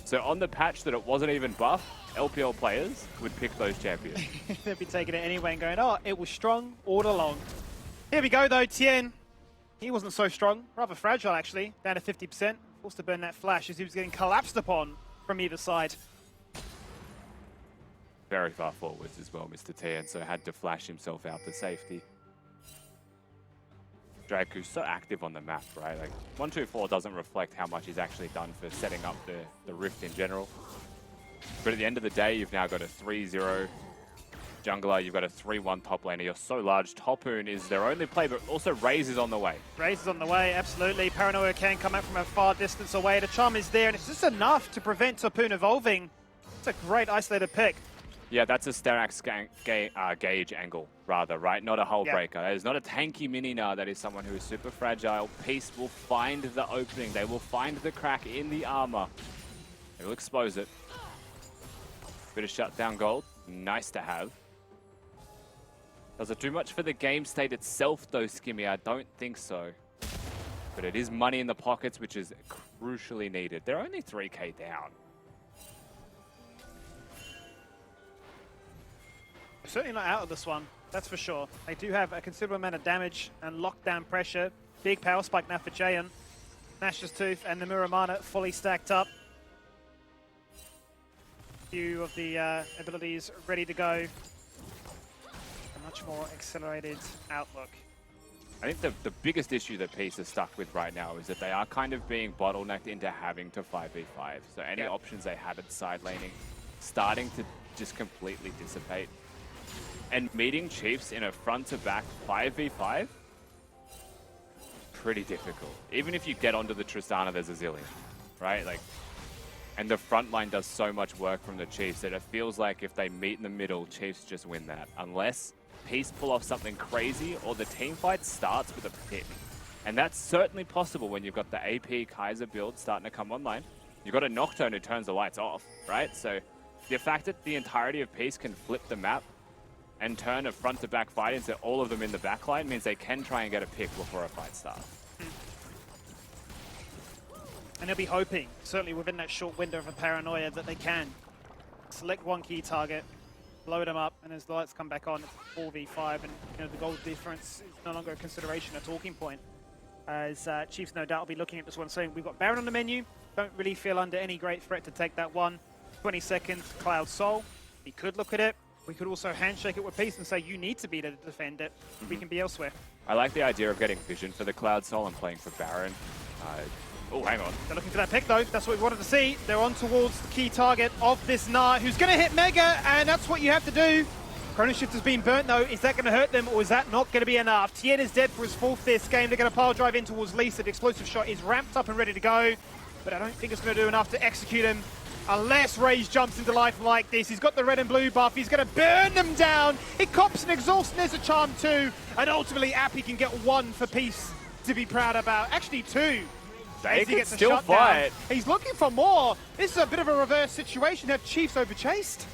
So on the patch that it wasn't even buff, LPL players would pick those champions. They'd be taking it anyway and going, oh, it was strong all along. Here we go though, Tien. He wasn't so strong, rather fragile actually, down to 50%. Forced to burn that flash as he was getting collapsed upon from either side. Very far forwards as well, Mr. Tien, so had to flash himself out to safety. Drake, who's so active on the map, right? Like, 124 doesn't reflect how much he's actually done for setting up the Rift in general. But at the end of the day, you've now got a 3-0 jungler, you've got a 3-1 top laner. You're so large. Topoon is their only play, but also Raze is on the way. Raze is on the way, absolutely. Paranoia can come out from a far distance away. The charm is there, and it's just enough to prevent Topoon evolving. It's a great isolated pick. Yeah, that's a Sterax gauge angle, rather, right? Not a hull breaker. That is not a tanky mini-nar. That is someone who is super fragile. Peace will find the opening. They will find the crack in the armor. They will expose it. Bit of shutdown gold. Nice to have. Does it do much for the game state itself, though, Skimmy? I don't think so. But it is money in the pockets, which is crucially needed. They're only 3k down. Certainly not out of this one, that's for sure. They do have a considerable amount of damage and lockdown pressure. Big power spike now for Jayan. Nash's Tooth and the Muramana fully stacked up. Few of the abilities ready to go. A much more accelerated outlook. I think the biggest issue that Peace is stuck with right now is that they are kind of being bottlenecked into having to 5v5. So any options they had at side laning starting to just completely dissipate. And meeting Chiefs in a front-to-back 5v5, pretty difficult. Even if you get onto the Tristana, there's a zillion, right? Like, and the front line does so much work from the Chiefs that it feels like if they meet in the middle, Chiefs just win that. Unless Peace pull off something crazy or the team fight starts with a pick. And that's certainly possible when you've got the AP Kai'Sa build starting to come online. You've got a Nocturne who turns the lights off, right? So the fact that the entirety of Peace can flip the map and turn a front-to-back fight into all of them in the backline means they can try and get a pick before a fight starts. And they'll be hoping, certainly within that short window of a Paranoia, that they can select one key target, blow them up, and as the lights come back on, it's a 4v5, and you know the gold difference is no longer a consideration, a talking point. As Chiefs no doubt will be looking at this one saying, we've got Baron on the menu, don't really feel under any great threat to take that one. 20 seconds, Cloud Soul. He could look at it. We could also handshake it with Peace and say, you need to be there to defend it. We can be elsewhere. I like the idea of getting vision for the Cloud Soul and playing for Baron. Oh, hang on. They're looking for that pick, though. That's what we wanted to see. They're on towards the key target of this Gnar, who's going to hit Mega, and that's what you have to do. Chrono Shift has been burnt, though. Is that going to hurt them, or is that not going to be enough? Tien is dead for his fourth this game. They're going to pile drive in towards Lisa. The explosive shot is ramped up and ready to go, but I don't think it's going to do enough to execute him. Unless Rage jumps into life like this. He's got the red and blue buff. He's going to burn them down. He cops an exhaust, and there's a charm too. And ultimately, Appy can get one for Peace to be proud about. Actually, two. They can still fight. He's looking for more. This is a bit of a reverse situation. Have Chiefs overchased?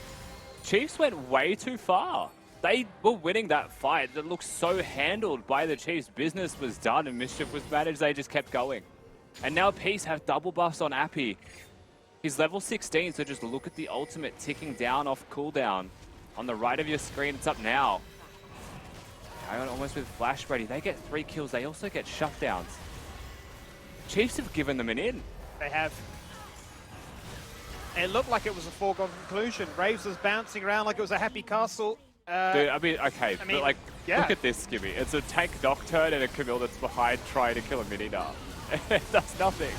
Chiefs went way too far. They were winning that fight. That looked so handled by the Chiefs. Business was done and mischief was managed. They just kept going. And now Peace have double buffs on Appy. He's level 16, so just look at the ultimate ticking down off cooldown. On the right of your screen, it's up now. Almost with flash ready. They get 3 kills. They also get shutdowns. Chiefs have given them an in. They have. It looked like it was a foregone conclusion. Raves was bouncing around like it was a happy castle. Dude, I mean, okay, but like, yeah. look at this, Skibby. It's a tank Nocturne and a Camille that's behind trying to kill a Mini-Nar. It does nothing.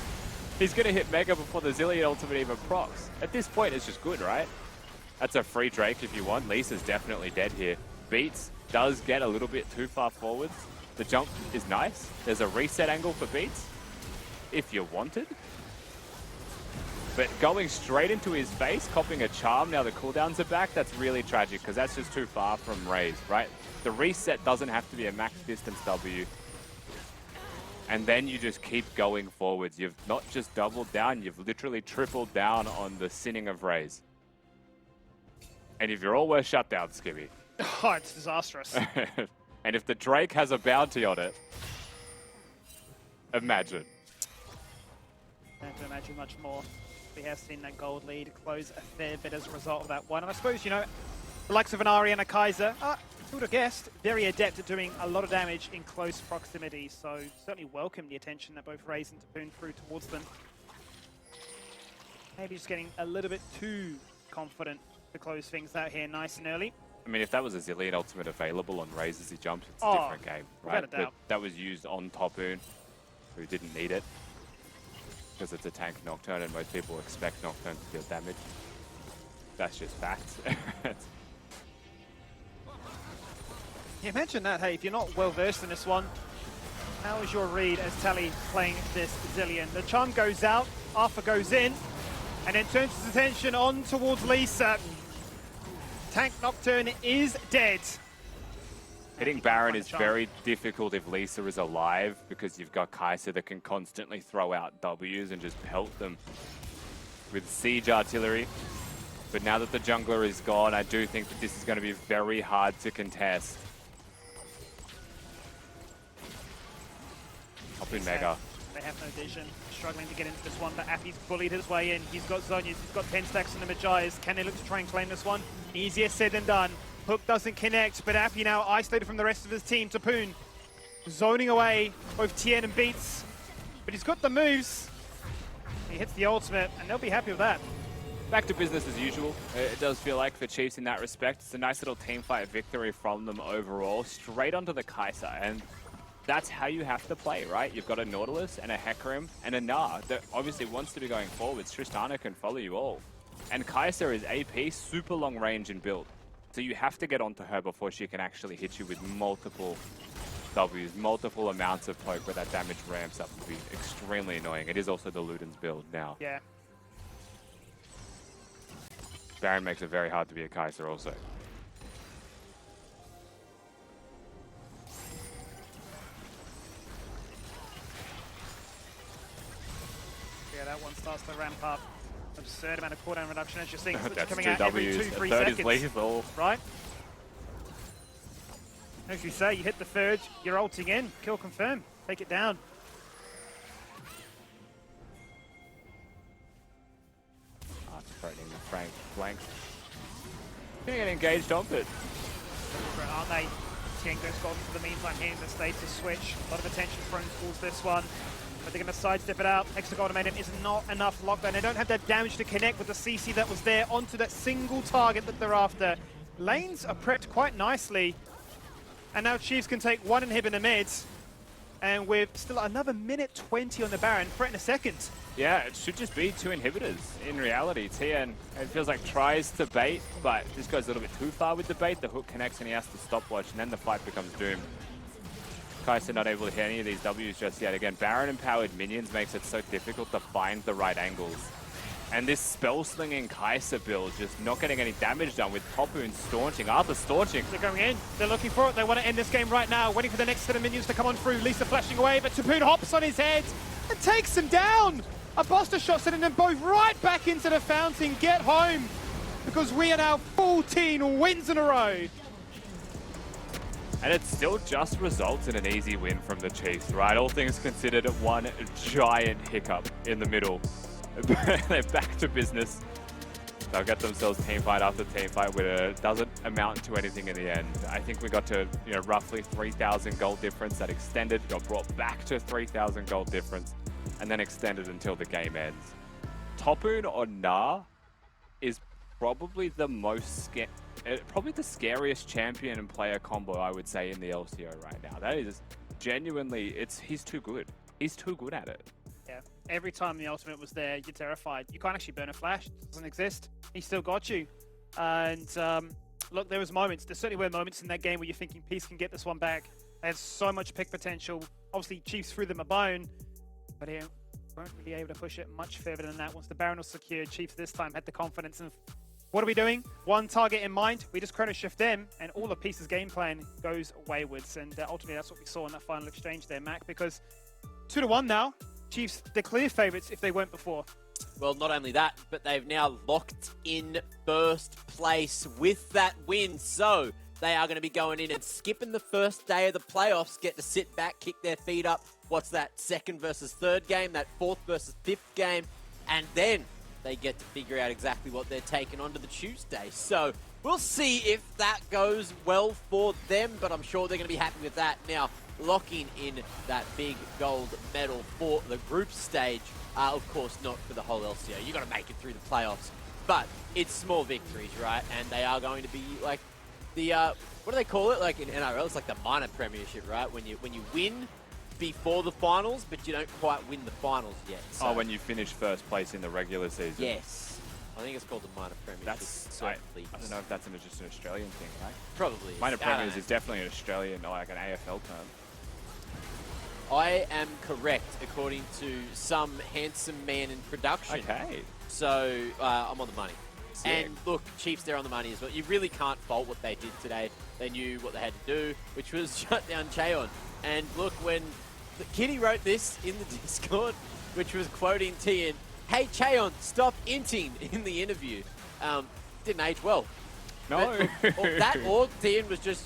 He's going to hit Mega before the Zillion ultimate even procs. At this point, it's just good, right? That's a free Drake if you want. Lisa's definitely dead here. Beats does get a little bit too far forwards. The jump is nice. There's a reset angle for Beats, if you wanted. But going straight into his face, copying a charm, now the cooldowns are back, that's really tragic because that's just too far from Raze, right? The reset doesn't have to be a max distance W. And then you just keep going forwards. You've not just doubled down, you've literally tripled down on the sinning of Raze. And if you're always shut down, Skibby. Oh, it's disastrous. And if the Drake has a bounty on it, imagine. I have to imagine much more. We have seen that gold lead close a fair bit as a result of that one. And I suppose, you know, the likes of an Ari and a Kaiser, who would have guessed, very adept at doing a lot of damage in close proximity. So certainly welcome the attention that both Raze and Tapoon threw towards them. Maybe just getting a little bit too confident to close things out here nice and early. I mean, if that was a Zillion ultimate available on Raze as he jumps, it's a different game, right? But that was used on Tapoon, who didn't need it. Because it's a tank Nocturne and most people expect Nocturne to deal damage. That's just fact. You mentioned that, hey, if you're not well versed in this one, how is your read as Tally playing this Zillion? The charm goes out, Arthur goes in, and then turns his attention on towards Lisa. Tank Nocturne is dead. Hitting Baron is very difficult if Lisa is alive because you've got Kaiser that can constantly throw out Ws and just pelt them with siege artillery. But now that the jungler is gone, I do think that this is going to be very hard to contest. Up in Mega. They have no vision, struggling to get into this one, but Appy's bullied his way in. He's got Zonias, he's got 10 stacks on the Magias. Can they look to try and claim this one? Easier said than done. Hook doesn't connect, but Appy now isolated from the rest of his team. Tapoon zoning away both Tien and Beats, but he's got the moves. He hits the ultimate, and they'll be happy with that. Back to business as usual. It does feel like for Chiefs in that respect. It's a nice little team fight victory from them overall, straight onto the Kaiser, and that's how you have to play, right? You've got a Nautilus and a Hecarim and a Gnar that obviously wants to be going forwards. Tristana can follow you all. And Kaiser is AP, super long range and build. So you have to get onto her before she can actually hit you with multiple Ws, multiple amounts of poke where that damage ramps up to be extremely annoying. It is also the Luden's build now. Yeah. Baron makes it very hard to be a Kaiser also. Yeah, that one starts to ramp up. Absurd amount of cooldown reduction as you're seeing. That's coming 2 out every Ws. 2-3 a third seconds. is lethal. Right? As you say, you hit the third, you're ulting in. Kill confirm. Take it down. Threatening the Frank flank. Gonna get engaged on it. Aren't they? Tien goes golden for the meantime here in the status switch. A lot of attention thrown towards this one. But they're going to sidestep it out. Extra Golden Maiden is not enough lockdown. They don't have that damage to connect with the CC that was there onto that single target that they're after. Lanes are prepped quite nicely. And now Chiefs can take one inhibitor mid. And with still another minute 20 on the Baron, threat in a second. Yeah, it should just be 2 inhibitors. In reality, Tien, it feels like tries to bait, but this goes a little bit too far with the bait. The hook connects and he has to stopwatch, and then the fight becomes doomed. Kaiser not able to hit any of these Ws just yet. Again, Baron-empowered minions makes it so difficult to find the right angles. And this spell-slinging Kaiser build just not getting any damage done with Tapoon staunching. Arthur staunching. They're going in. They're looking for it. They want to end this game right now. Waiting for the next set of minions to come on through. Lisa flashing away, but Tapoon hops on his head and takes him down. A Buster shot sending them both right back into the fountain. Get home, because we are now 14 wins in a row. And it still just results in an easy win from the Chiefs, right? All things considered, one giant hiccup in the middle. They're back to business. They'll get themselves team fight after team fight, where it doesn't amount to anything in the end. I think we got to, roughly 3,000 gold difference. That extended, got brought back to 3,000 gold difference. and then extended until the game ends. Topoon or Nah is probably the probably the scariest champion and player combo, I would say, in the LCO right now. That is genuinely, he's too good. He's too good at it. Yeah, every time the ultimate was there, you're terrified. You can't actually burn a flash. It doesn't exist. He still got you. And look, there certainly were moments in that game where you're thinking Peace can get this one back. They had so much pick potential. Obviously, Chiefs threw them a bone, but they weren't really able to push it much further than that. Once the Baron was secured, Chiefs this time had the confidence. And what are we doing? One target in mind. We just chrono shift them, and all of Peace's game plan goes waywards. And ultimately, that's what we saw in that final exchange there, Mac, because 2-1 now. Chiefs, they're clear favourites if they weren't before. Well, not only that, but they've now locked in first place with that win. So they are going to be going in and skipping the first day of the playoffs, get to sit back, kick their feet up. What's that, second versus third game, that fourth versus fifth game, and then they get to figure out exactly what they're taking onto the Tuesday. So we'll see if that goes well for them, but I'm sure they're going to be happy with that. Now, locking in that big gold medal for the group stage. Of course, not for the whole LCO. You got to make it through the playoffs. But it's small victories, right? And they are going to be like the, what do they call it? Like in NRL, it's like the minor premiership, right? When you win before the finals, but you don't quite win the finals yet. So. When you finish first place in the regular season. Yes. I think it's called the minor premiership. I don't know if that's just an Australian thing, right? Probably. Minor premiers is definitely an Australian, like an AFL term. I am correct, according to some handsome man in production. Okay. So, I'm on the money. Sick. And look, Chiefs, they're on the money as well. You really can't fault what they did today. They knew what they had to do, which was shut down Cheon. And look, when Kitty wrote this in the Discord, which was quoting Tien, "Hey, Cheon, stop inting," in the interview. Didn't age well. No. Or Tien was just,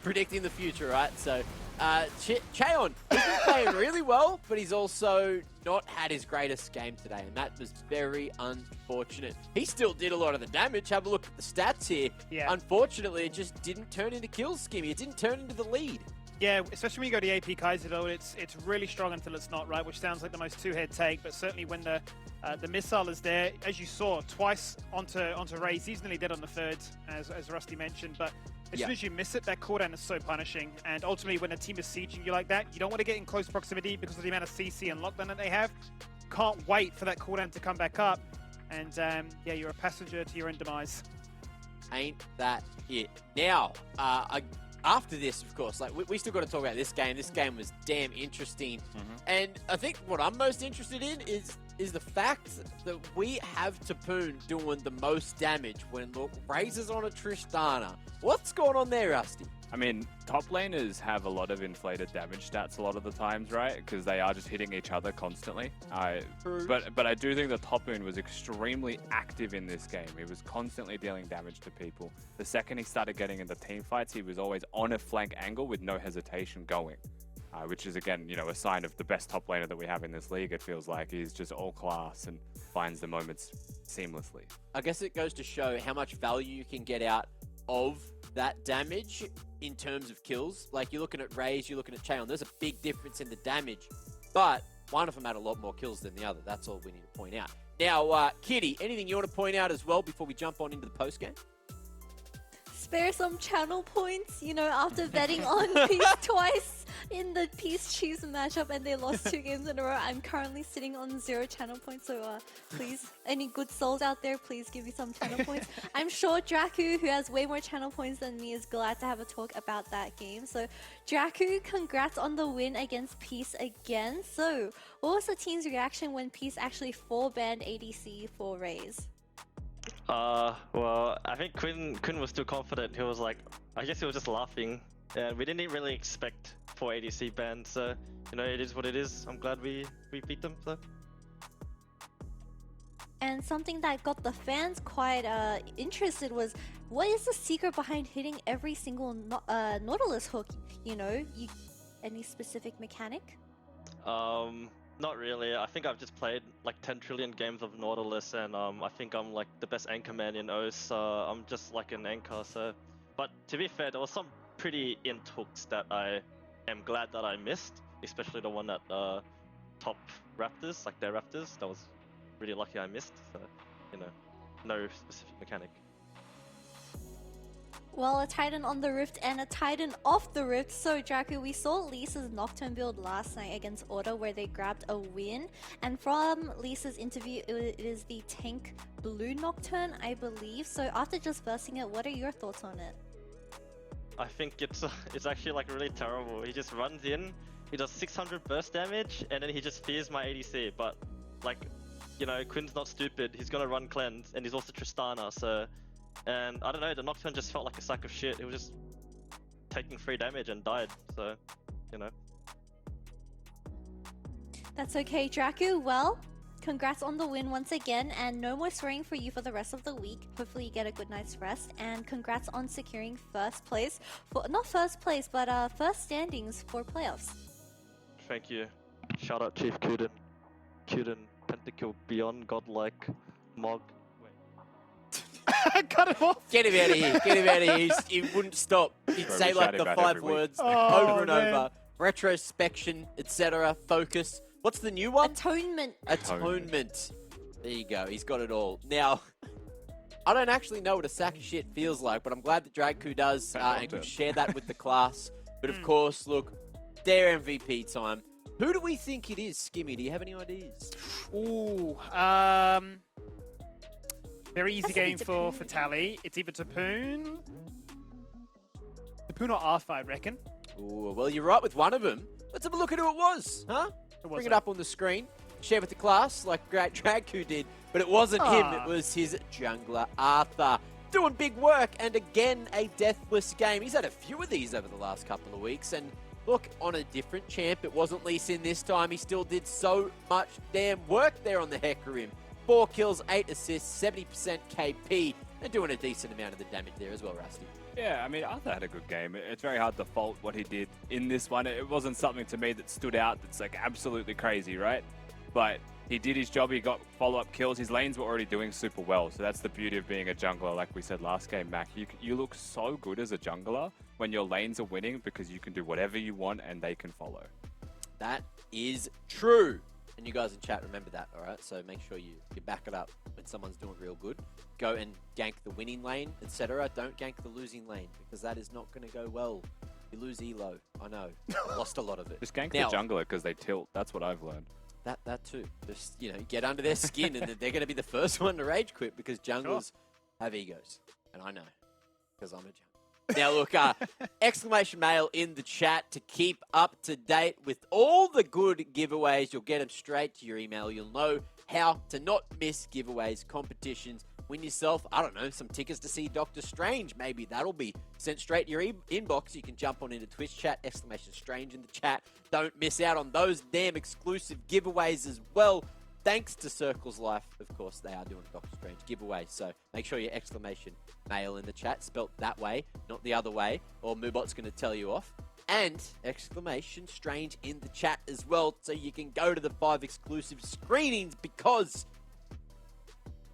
predicting the future, right? So, Cheon, he's been playing really well, but he's also not had his greatest game today, and that was very unfortunate. He still did a lot of the damage. Have a look at the stats here. Yeah. Unfortunately, it just didn't turn into kills, Skimmy. It didn't turn into the lead. Yeah, especially when you go to AP Kaiser, though, it's really strong until it's not, right? Which sounds like the most two-head take, but certainly when the missile is there, as you saw, twice onto Raze. He's nearly dead on the third, as Rusty mentioned, but as soon as you miss it, that cooldown is so punishing. And ultimately, when a team is sieging you like that, you don't want to get in close proximity because of the amount of CC and lockdown that they have. Can't wait for that cooldown to come back up. And yeah, you're a passenger to your own demise. Ain't that it? Now, after this, of course, like we still got to talk about this game. This game was damn interesting. And I think what I'm most interested in is the fact that we have Topoon doing the most damage when Razor's on a Tristana. What's going on there, Rusty? I mean, top laners have a lot of inflated damage stats a lot of the times, right? Because they are just hitting each other constantly. But I do think that Topoon was extremely active in this game. He was constantly dealing damage to people. The second he started getting into team fights, he was always on a flank angle with no hesitation going. Which is, again, a sign of the best top laner that we have in this league, it feels like. He's just all class and finds the moments seamlessly. I guess it goes to show how much value you can get out of that damage in terms of kills. Like, you're looking at Raze, you're looking at Cheon. There's a big difference in the damage, but one of them had a lot more kills than the other. That's all we need to point out. Now, Kitty, anything you want to point out as well before we jump on into the post-game? Spare some channel points, after betting on Peace twice in the Peace Chiefs matchup and they lost 2 games in a row. I'm currently sitting on 0 channel points, so please, any good souls out there, please give me some channel points. I'm sure Draku, who has way more channel points than me, is glad to have a talk about that game. So, Draku, congrats on the win against Peace again. So, what was the team's reaction when Peace actually full banned ADC for Raze? Well, I think Quinn was too confident. He was like, I guess he was just laughing. And we didn't really expect 4 ADC bans, so, it is what it is. I'm glad we beat them, so. And something that got the fans quite interested was, what is the secret behind hitting every single Nautilus hook? Any specific mechanic? Not really. I think I've just played like 10 trillion games of Nautilus, and I think I'm like the best anchor man in O's, so I'm just like an anchor, so. But to be fair, there was some pretty int hooks that I am glad that I missed, especially the one that top Raptors, like their Raptors. That was really lucky I missed. So, you know, no specific mechanic. Well, a Titan on the Rift and a Titan off the Rift. So, Draco, we saw Lisa's Nocturne build last night against Order where they grabbed a win. And from Lisa's interview, it is the tank blue Nocturne, I believe. So, after just versing it, what are your thoughts on it? I think it's actually like really terrible. He just runs in, he does 600 burst damage, and then he just fears my ADC. But like, you know, Quinn's not stupid. He's gonna run cleanse, and he's also Tristana. So. And I don't know, the Nocturne just felt like a sack of shit. It was just taking free damage and died, so, you know. That's okay, Draco. Well, congrats on the win once again, and no more swearing for you for the rest of the week. Hopefully you get a good night's rest, and congrats on securing first place. Not first place, but first standings for playoffs. Thank you. Shout out Chief Kuden. Pentakill Beyond Godlike Mog. Cut it off. Get him out of here. Get him out of here. He wouldn't stop. He'd say like the 5 words over and over. Retrospection, etc. Focus. What's the new one? Atonement. Atonement. There you go. He's got it all. Now, I don't actually know what a sack of shit feels like, but I'm glad that Dragku does and could share that with the class. But of course, look, their MVP time. Who do we think it is, Skimmy? Do you have any ideas? Ooh, very easy game for Tally. It's either Tapoon or Arthur, I reckon. Ooh, well, you're right with one of them. Let's have a look at who it was, huh? Bring it up on the screen. Share with the class like Great Dragku did. But it wasn't him. It was his jungler, Arthur. Doing big work, and again, a deathless game. He's had a few of these over the last couple of weeks, and look, on a different champ. It wasn't Lee Sin this time. He still did so much damn work there on the Hecarim. 4 kills, 8 assists, 70% KP, and doing a decent amount of the damage there as well, Rusty. Yeah, I mean, Arthur had a good game. It's very hard to fault what he did in this one. It wasn't something to me that stood out that's like absolutely crazy, right? But he did his job. He got follow-up kills. His lanes were already doing super well. So that's the beauty of being a jungler. Like we said last game, Mac, you look so good as a jungler when your lanes are winning because you can do whatever you want and they can follow. That is true. And you guys in chat, remember that, all right? So make sure you back it up when someone's doing real good. Go and gank the winning lane, etc. Don't gank the losing lane, because that is not going to go well. You lose elo. I know. I lost a lot of it. Just gank the jungler because they tilt. That's what I've learned. That too. Just, you know, get under their skin, and they're going to be the first one to rage quit, because junglers have egos. And I know, because I'm a jungler. Now, look, exclamation mail in the chat to keep up to date with all the good giveaways. You'll get them straight to your email. You'll know how to not miss giveaways, competitions, win yourself, I don't know, some tickets to see Doctor Strange. Maybe that'll be sent straight to your inbox. You can jump on into Twitch chat, exclamation strange in the chat. Don't miss out on those damn exclusive giveaways as well. Thanks to Circle's Life, of course, they are doing a Doctor Strange giveaway. So make sure your exclamation mail in the chat, spelt that way, not the other way, or Moobot's going to tell you off. And exclamation strange in the chat as well, so you can go to the 5 exclusive screenings, because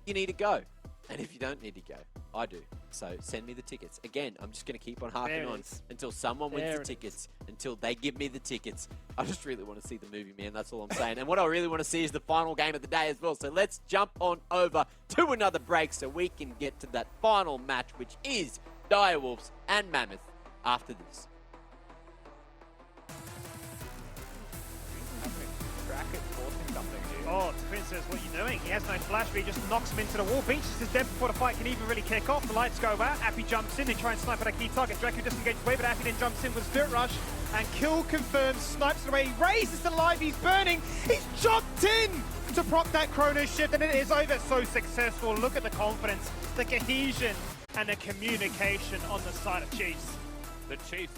you need to go. And if you don't need to go, I do. So send me the tickets. Again, I'm just going to keep on harping on until someone wins the tickets, until they give me the tickets. I just really want to see the movie, man. That's all I'm saying. And what I really want to see is the final game of the day as well. So let's jump on over to another break so we can get to that final match, which is Direwolves and Mammoth after this. Oh, Quinn says, what are you doing? He has no flash, but he just knocks him into the wall. Beaches his dead before the fight can even really kick off. The lights go out. Appy jumps in. They try and snipe at a key target. Draco disengages away, but Appy then jumps in with Spirit Rush. And kill confirmed. Snipes it away. He raises the live. He's burning. He's jumped in to proc that Chrono Shift, and it is over. So successful. Look at the confidence, the cohesion, and the communication on the side of Chiefs. The Chiefs